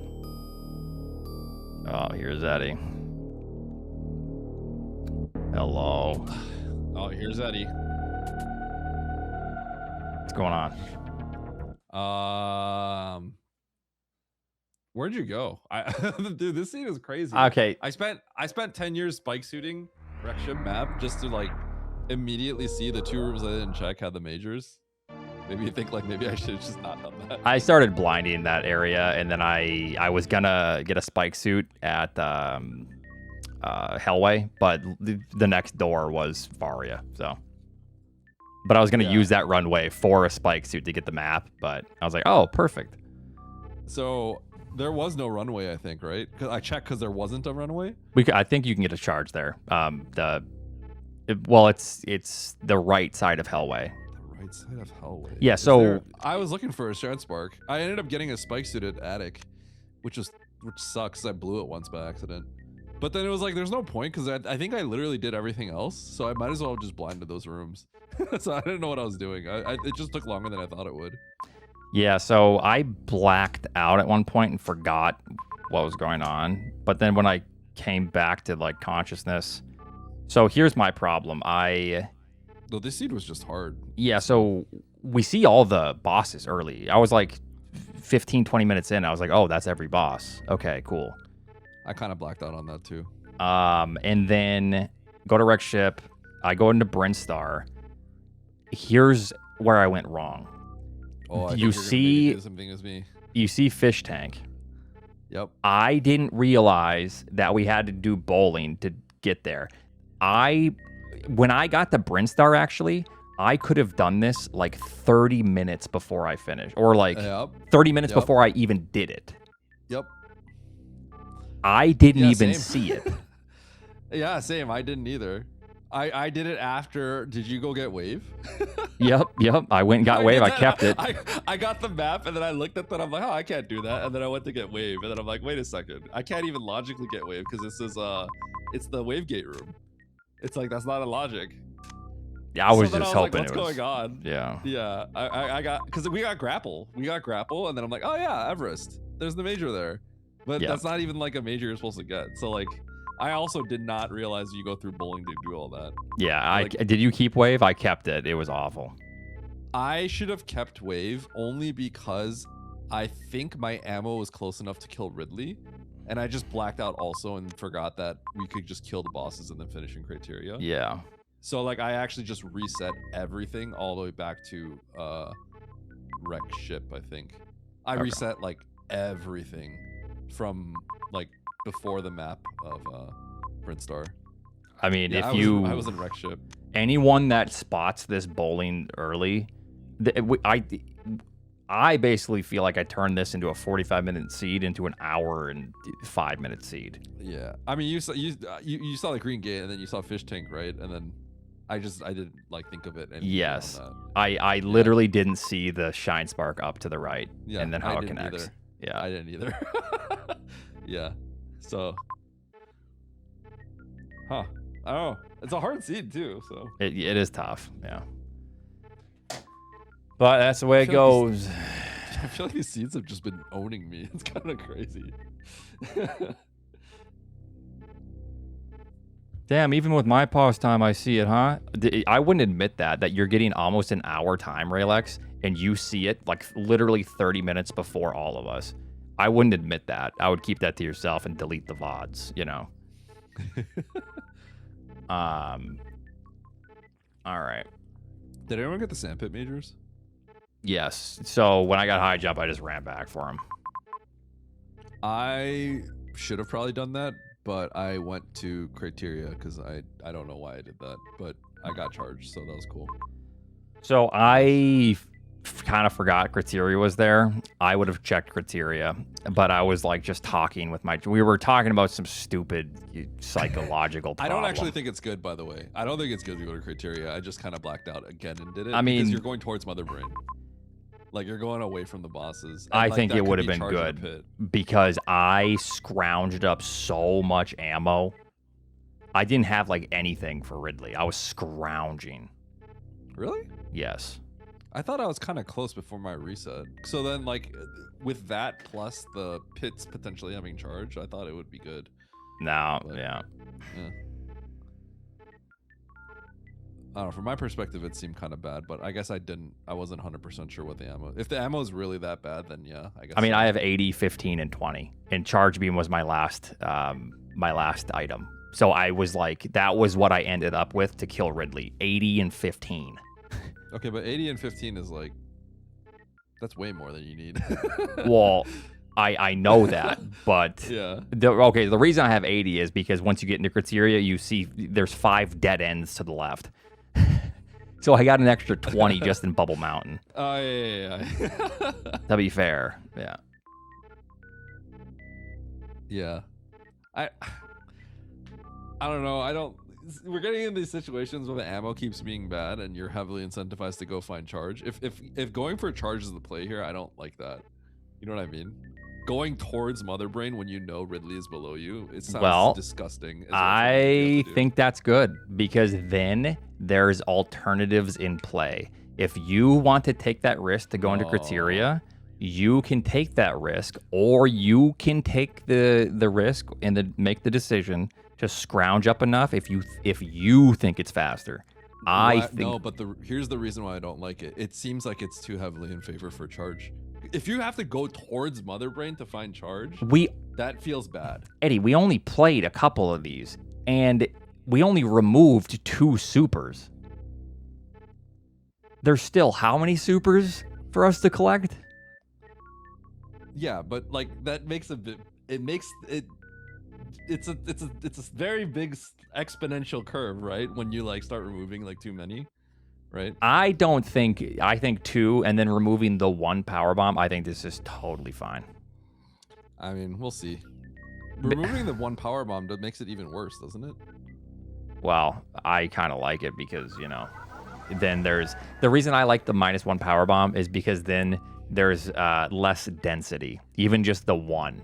Oh, here's Eddie. Hello.
Oh, here's Eddie.
What's going on?
Where'd you go? Dude, this scene is crazy.
Okay.
I spent 10 years spike suiting Wreckship map just to like immediately see the 2 rooms I didn't check had the majors. Maybe you think like maybe I should have just not done that.
I started blinding that area, and then I was gonna get a spike suit at Hellway, but the next door was Varia, so. But I was gonna use that runway for a spike suit to get the map, but I was like, oh, perfect.
So there was no runway, I think, right? Because I checked because there wasn't a runway.
I think you can get a charge there. It's the right side of Hellway.
The right side of Hellway.
Yeah,
Is
so
there- I was looking for a shard spark. I ended up getting a spike suit at Attic, which sucks. I blew it once by accident. But then it was like, there's no point because I think I literally did everything else, so I might as well have just blinded those rooms. So I didn't know what I was doing. It just took longer than I thought it would.
yeah, so I blacked out at one point and forgot what was going on. But then when I came back to like consciousness, so here's my problem.
Though this seed was just hard.
Yeah, so we see all the bosses early. I was like 15, 20 minutes in. I was like, oh, that's every boss. Okay, cool.
I kind of blacked out on that too.
And then go to Wreck Ship. I go into Brinstar. Here's where I went wrong.
Oh, I
You
think you're gonna
see-
maybe do the same thing as me.
You see Fish Tank.
Yep.
I didn't realize that we had to do bowling to get there. When I got to Brinstar, actually, I could have done this like 30 minutes before I finished, or like
Yep.
30 minutes
Yep.
before I even did it.
Yep.
I didn't
Yeah,
even
same.
see it.
Yeah, same. I didn't either. I did it after. Did you go get wave?
Yep. I went and got wave. I kept it.
I got the map and then I looked at that. I'm like, oh, I can't do that. And then I went to get wave. And then I'm like, wait a second. I can't even logically get wave because this is it's the wave gate room. It's like, that's not a logic.
Yeah, I was
then
just
like,
hoping
what's
it was.
going on?
Yeah.
Yeah, I got, because we got grapple, and then I'm like, oh yeah, Everest. There's the major there, but
Yeah.
that's not even like a major you're supposed to get. So like, I also did not realize you go through bowling to do all that.
Yeah.
Like-
Did you keep wave? I kept it. It was awful.
I should have kept wave only because I think my ammo was close enough to kill Ridley, and I just blacked out also and forgot that we could just kill the bosses and then finish in criteria.
Yeah.
So like I actually just reset everything all the way back to wreck ship, I think. I
Okay.
reset like everything from like before the map of Brinstar.
I mean,
Yeah,
if
I was in wreck ship.
anyone that spots this bowling early, I basically feel like I turned this into a 45-minute seed into an hour and 5-minute seed.
Yeah. I mean, you saw the green gate and then you saw fish tank, right? And then I didn't like think of it.
Yes.
On that.
I literally didn't see the shine spark up to the right
Yeah,
and then
I
how it
didn't
connects.
either.
Yeah.
I didn't either. Yeah. So. Huh. I don't know. It's a hard seed too. So.
It is tough. Yeah. But that's the way it
feel like
goes.
I feel like these seeds have just been owning me. It's kind of crazy.
Damn, even with my pause time, I see it, huh? I wouldn't admit that you're getting almost an hour time, Raylex, and you see it like literally 30 minutes before all of us. I wouldn't admit that. I would keep that to yourself and delete the VODs, you know? All right.
Did anyone get the sandpit majors?
Yes. So when I got high jump, I just ran back for him.
I should have probably done that, but I went to criteria because I don't know why I did that, but I got charged, so that was cool.
So I kind of forgot criteria was there. I would have checked criteria, but I was like just talking with we were talking about some stupid psychological
I
problem.
don't actually think it's good, by the way. I don't think it's good to go to criteria. I just kind of blacked out again and did it.
I mean,
because you're going towards Mother Brain. Like you're going away from the bosses. And,
I
like,
think
that
it
could
would have
be
been
charging
good
pit.
because I scrounged up so much ammo. I didn't have like anything for Ridley. I was scrounging.
Really?
Yes.
I thought I was kind of close before my reset. So then, like, with that plus the pits potentially having charge, I thought it would be good.
No,
But-
yeah.
Yeah. I don't know. From my perspective, it seemed kind of bad, but I guess I wasn't 100% sure what the ammo. If the ammo is really that bad, then yeah, I guess.
I mean,
so.
I have 80, 15, and 20, and charge beam was my last item. So I was like, that was what I ended up with to kill Ridley. 80 and 15.
Okay, but 80 and 15 is like, that's way more than you need.
Well, I know that, but
Yeah.
the reason I have 80 is because once you get into criteria, you see there's 5 dead ends to the left. So I got an extra 20 just in Bubble Mountain.
Oh, yeah.
To be fair, yeah.
Yeah. I don't know. We're getting in these situations where the ammo keeps being bad and you're heavily incentivized to go find charge. If going for charge is the play here, I don't like that. You know what I mean? Going towards Mother Brain when you know Ridley is below you, it sounds disgusting. is what
I
to do.
think that's good because then there's alternatives in play. If you want to take that risk to go into criteria, you can take that risk, or you can take the risk and then make the decision to scrounge up enough if you think it's faster. I think
no, but here's the reason why I don't like it. It seems like it's too heavily in favor for charge. If you have to go towards Mother Brain to find charge, that feels bad.
Eddie, we only played a couple of these, and we only removed 2 supers. There's still how many supers for us to collect?
Yeah, but like that makes it's a very big exponential curve, right? When you like start removing like too many, right?
I think 2 and then removing the 1 power bomb. I think this is totally fine.
I mean, we'll see. Removing the 1 power bomb makes it even worse, doesn't it?
Well, I kind of like it because, then there's the reason I like the -1 power bomb is because then there's less density. Even just the 1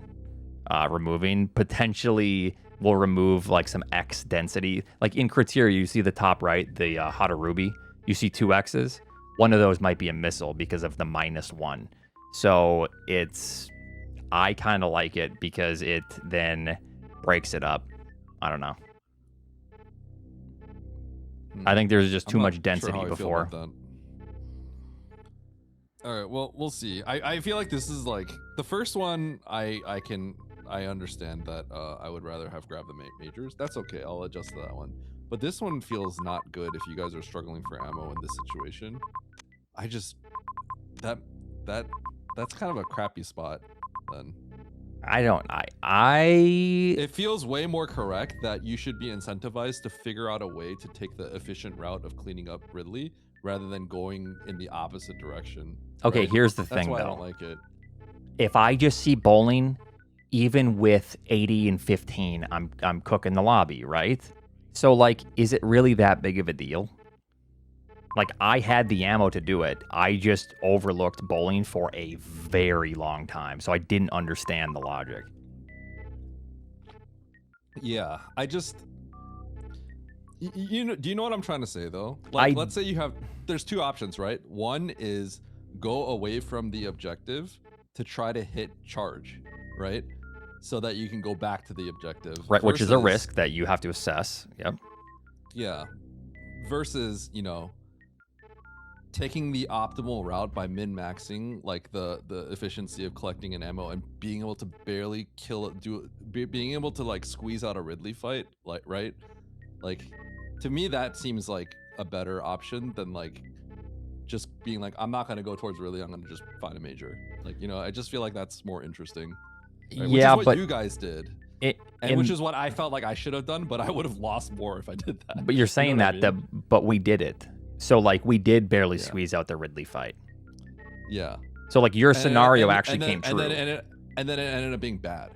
removing potentially will remove like some X density. Like in criteria, you see the top right, the Hatarubi, you see 2 X's. One of those might be a missile because of the -1. So I kind of like it because it then breaks it up. I don't know. I think there's just too much density before.
All right, well, we'll see. I feel like this is like the first one. I understand that I would rather have grabbed the majors. That's okay. I'll adjust to that one. But this one feels not good if you guys are struggling for ammo in this situation. I just that's kind of a crappy spot then. It feels way more correct that you should be incentivized to figure out a way to take the efficient route of cleaning up Ridley rather than going in the opposite direction.
Okay,
right?
here's the thing,
That's why
though.
I don't like it.
If I just see bowling, even with 80 and 15, I'm cooking the lobby, right? So, like, is it really that big of a deal? Like, I had the ammo to do it. I just overlooked bowling for a very long time, so I didn't understand the logic.
Yeah, I just... do you know what I'm trying to say, though? Like, let's say there's 2 options, right? One is go away from the objective to try to hit charge, right? So that you can go back to the objective.
Right, which is a risk that you have to assess. Yep.
Yeah. Versus, taking the optimal route by min-maxing like the efficiency of collecting an ammo and being able to barely kill it, being able to like squeeze out a Ridley fight, like, right? Like, to me that seems like a better option than like just being like, I'm not gonna go towards Ridley, I'm gonna just find a major. Like, I just feel like that's more interesting. Right?
Yeah,
which is what
but
you guys did. Which is what I felt like I should have done, but I would have lost more if I did that.
But you're saying but we did it. So, like, we did barely squeeze out the Ridley fight.
Yeah.
So, like, your scenario actually came true.
And then it ended up being bad.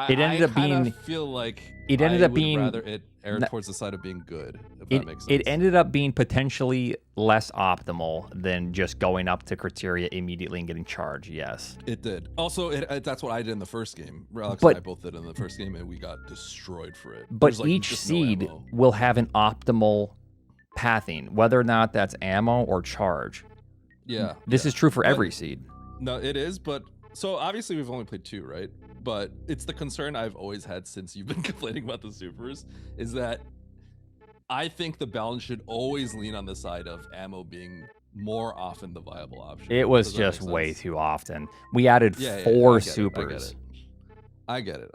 It ended up being...
feel like
it ended up being...
rather it err towards the side of being good, if that makes sense.
It ended up being potentially less optimal than just going up to criteria immediately and getting charged, yes.
It did. Also, that's what I did in the first game. Alex and I both did in the first game, and we got destroyed for it.
But each seed will have an optimal pathing, whether or not that's ammo or charge.
Yeah.
This is true for every seed.
No, it is, but... So, obviously, we've only played 2, right? But it's the concern I've always had since you've been complaining about the supers, is that I think the balance should always lean on the side of ammo being more often the viable option.
It was just way too often. We added 4 supers.
I get it.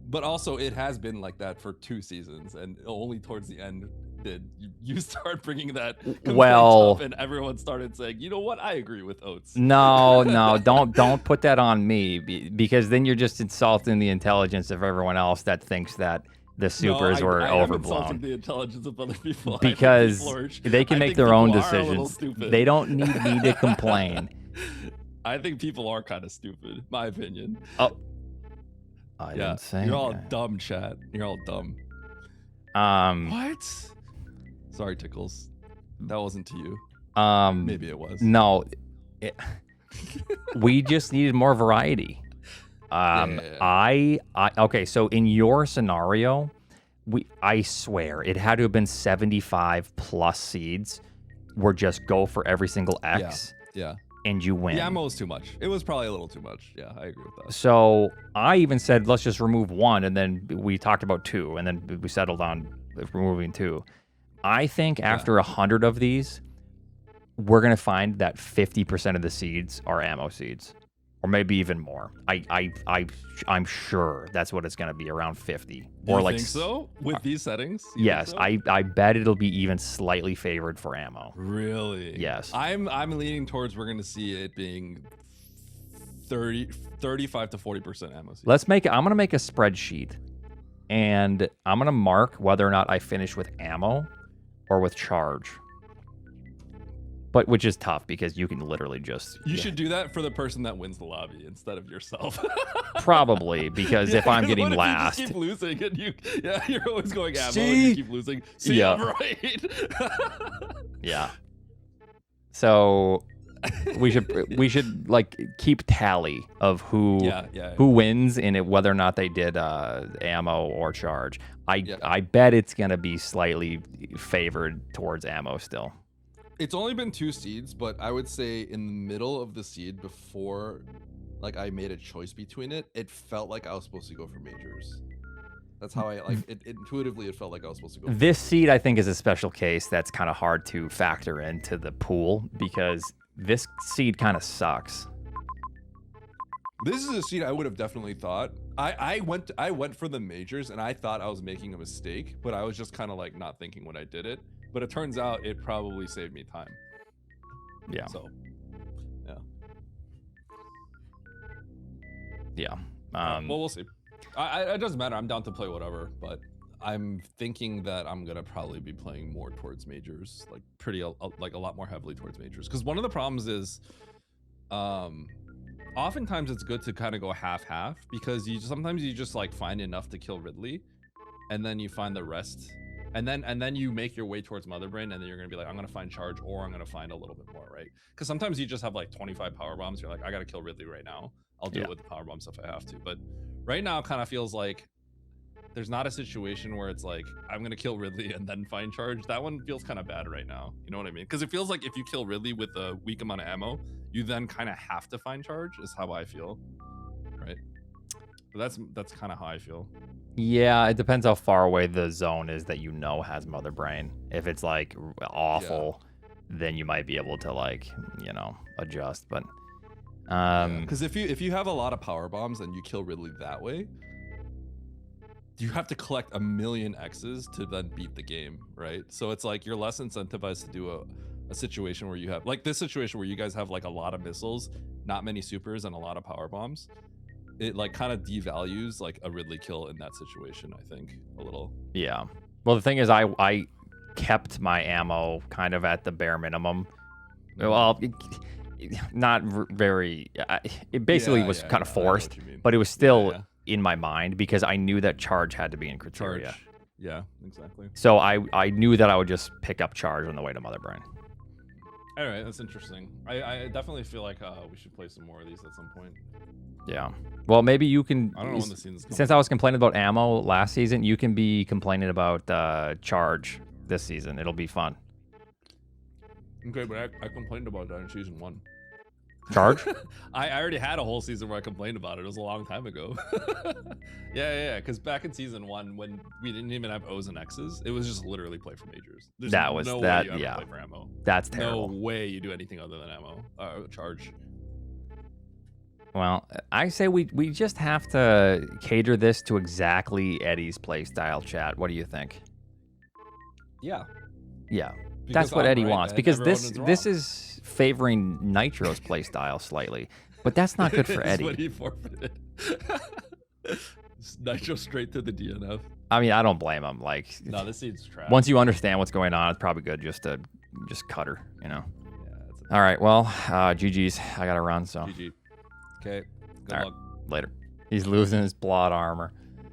But also, it has been like that for 2 seasons, and only towards the end did you start bringing that up, and everyone started saying, you know what, I agree with Oats.
No, don't put that on me, because then you're just insulting the intelligence of everyone else that thinks that the supers were overblown.
Insulting the intelligence of other people.
Because they can make their own decisions. They don't need me to complain.
I think people are kind of stupid, my opinion.
Oh, I didn't say
you're all dumb, chat. You're all dumb. What? Sorry, Tickles. That wasn't to you. Maybe it was.
No. We just needed more variety. Okay, so in your scenario, I swear it had to have been 75 plus seeds where just go for every single X.
Yeah.
And you win.
The ammo was too much. It was probably a little too much. Yeah, I agree with that.
So I even said, let's just remove 1, and then we talked about 2, and then we settled on removing 2. I think after 100 of these, we're going to find that 50% of the seeds are ammo seeds, or maybe even more. I'm sure that's what it's going to be, around 50.
Or like, think so? With these settings?
Yes, so? I bet it'll be even slightly favored for ammo.
Really?
Yes.
I'm leaning towards we're going to see it being 35 to 40% ammo seeds.
I'm going to make a spreadsheet, and I'm going to mark whether or not I finish with ammo or with charge. But which is tough because you can literally just...
You should do that for the person that wins the lobby instead of yourself.
Probably, because if I'm getting last...
You just keep losing and you're always going ammo and you keep losing. See, I'm right.
Yeah. So... We should like keep tally of who
Yeah.
who wins in it, whether or not they did ammo or charge.
Yeah.
I bet it's gonna be slightly favored towards ammo still.
It's only been 2 seeds, but I would say in the middle of the seed before like I made a choice between it felt like I was supposed to go for majors. That's how I like it. Intuitively, it felt like I was supposed to go.
This seed, I think, is a special case that's kind of hard to factor into the pool because this seed kind of sucks.
This is a seed I would have definitely thought. I went for the majors and I thought I was making a mistake, but I was just kind of like not thinking when I did it. But it turns out it probably saved me time.
Yeah.
So, yeah.
Yeah.
Well, we'll see. It doesn't matter. I'm down to play whatever, but I'm thinking that I'm gonna probably be playing more towards majors, like like a lot more heavily towards majors. Because one of the problems is, oftentimes it's good to kind of go half-half because sometimes you just like find enough to kill Ridley, and then you find the rest, and then you make your way towards Mother Brain, and then you're gonna be like, I'm gonna find charge, or I'm gonna find a little bit more, right? Because sometimes you just have like 25 power bombs. You're like, I gotta kill Ridley right now. I'll do it with the power bombs if I have to, but right now it kind of feels like there's not a situation where it's like I'm gonna kill Ridley and then find charge. That one feels kind of bad right now. You know what I mean? Because it feels like if you kill Ridley with a weak amount of ammo, you then kind of have to find charge. Is how I feel, right? But that's kind of how I feel.
Yeah, it depends how far away the zone is that has Mother Brain. If it's like awful, then you might be able to like adjust. But
because if you have a lot of power bombs and you kill Ridley that way, you have to collect 1,000,000 X's to then beat the game, right? So it's like you're less incentivized to do a situation where you have like this situation where you guys have like a lot of missiles, not many supers, and a lot of power bombs. It like kind of devalues like a Ridley kill in that situation, I think, a little.
Yeah. Well, the thing is, I kept my ammo kind of at the bare minimum. Well, not very. It basically was kind of forced, but it was still in my mind because I knew that charge had to be in criteria.
Charge. Yeah, exactly.
So I knew that I would just pick up charge on the way to Mother Brain.
All right, that's interesting. I definitely feel like we should play some more of these at some point.
Yeah. Well, maybe you can.
I don't know when the season's coming.
Since I was complaining about ammo last season, you can be complaining about charge this season. It'll be fun.
Okay, but I complained about that in season 1.
Charge?
I already had a whole season where I complained about it. It was a long time ago. Yeah. Because back in season 1, when we didn't even have O's and X's, it was just literally play for majors. There's no way you ever play for ammo.
That's terrible.
No way you do anything other than ammo. Charge.
Well, I say we just have to cater this to exactly Eddie's play style, chat. What do you think?
Yeah.
Yeah.
Because
That's what
I'm
Eddie
right
wants.
and
Because
everyone
this
wrong.
is favoring Nitro's play style slightly. But that's not good for
That's
Eddie.
what he forfeited. Nitro straight to the DNF.
I mean, I don't blame him. Like,
No, this seed's trash.
once you understand what's going on, it's probably good just to cut her,
Yeah,
All right, well, GG's. I got to run, so
GG. Okay. Good
All right.
luck.
later. He's losing his plot armor.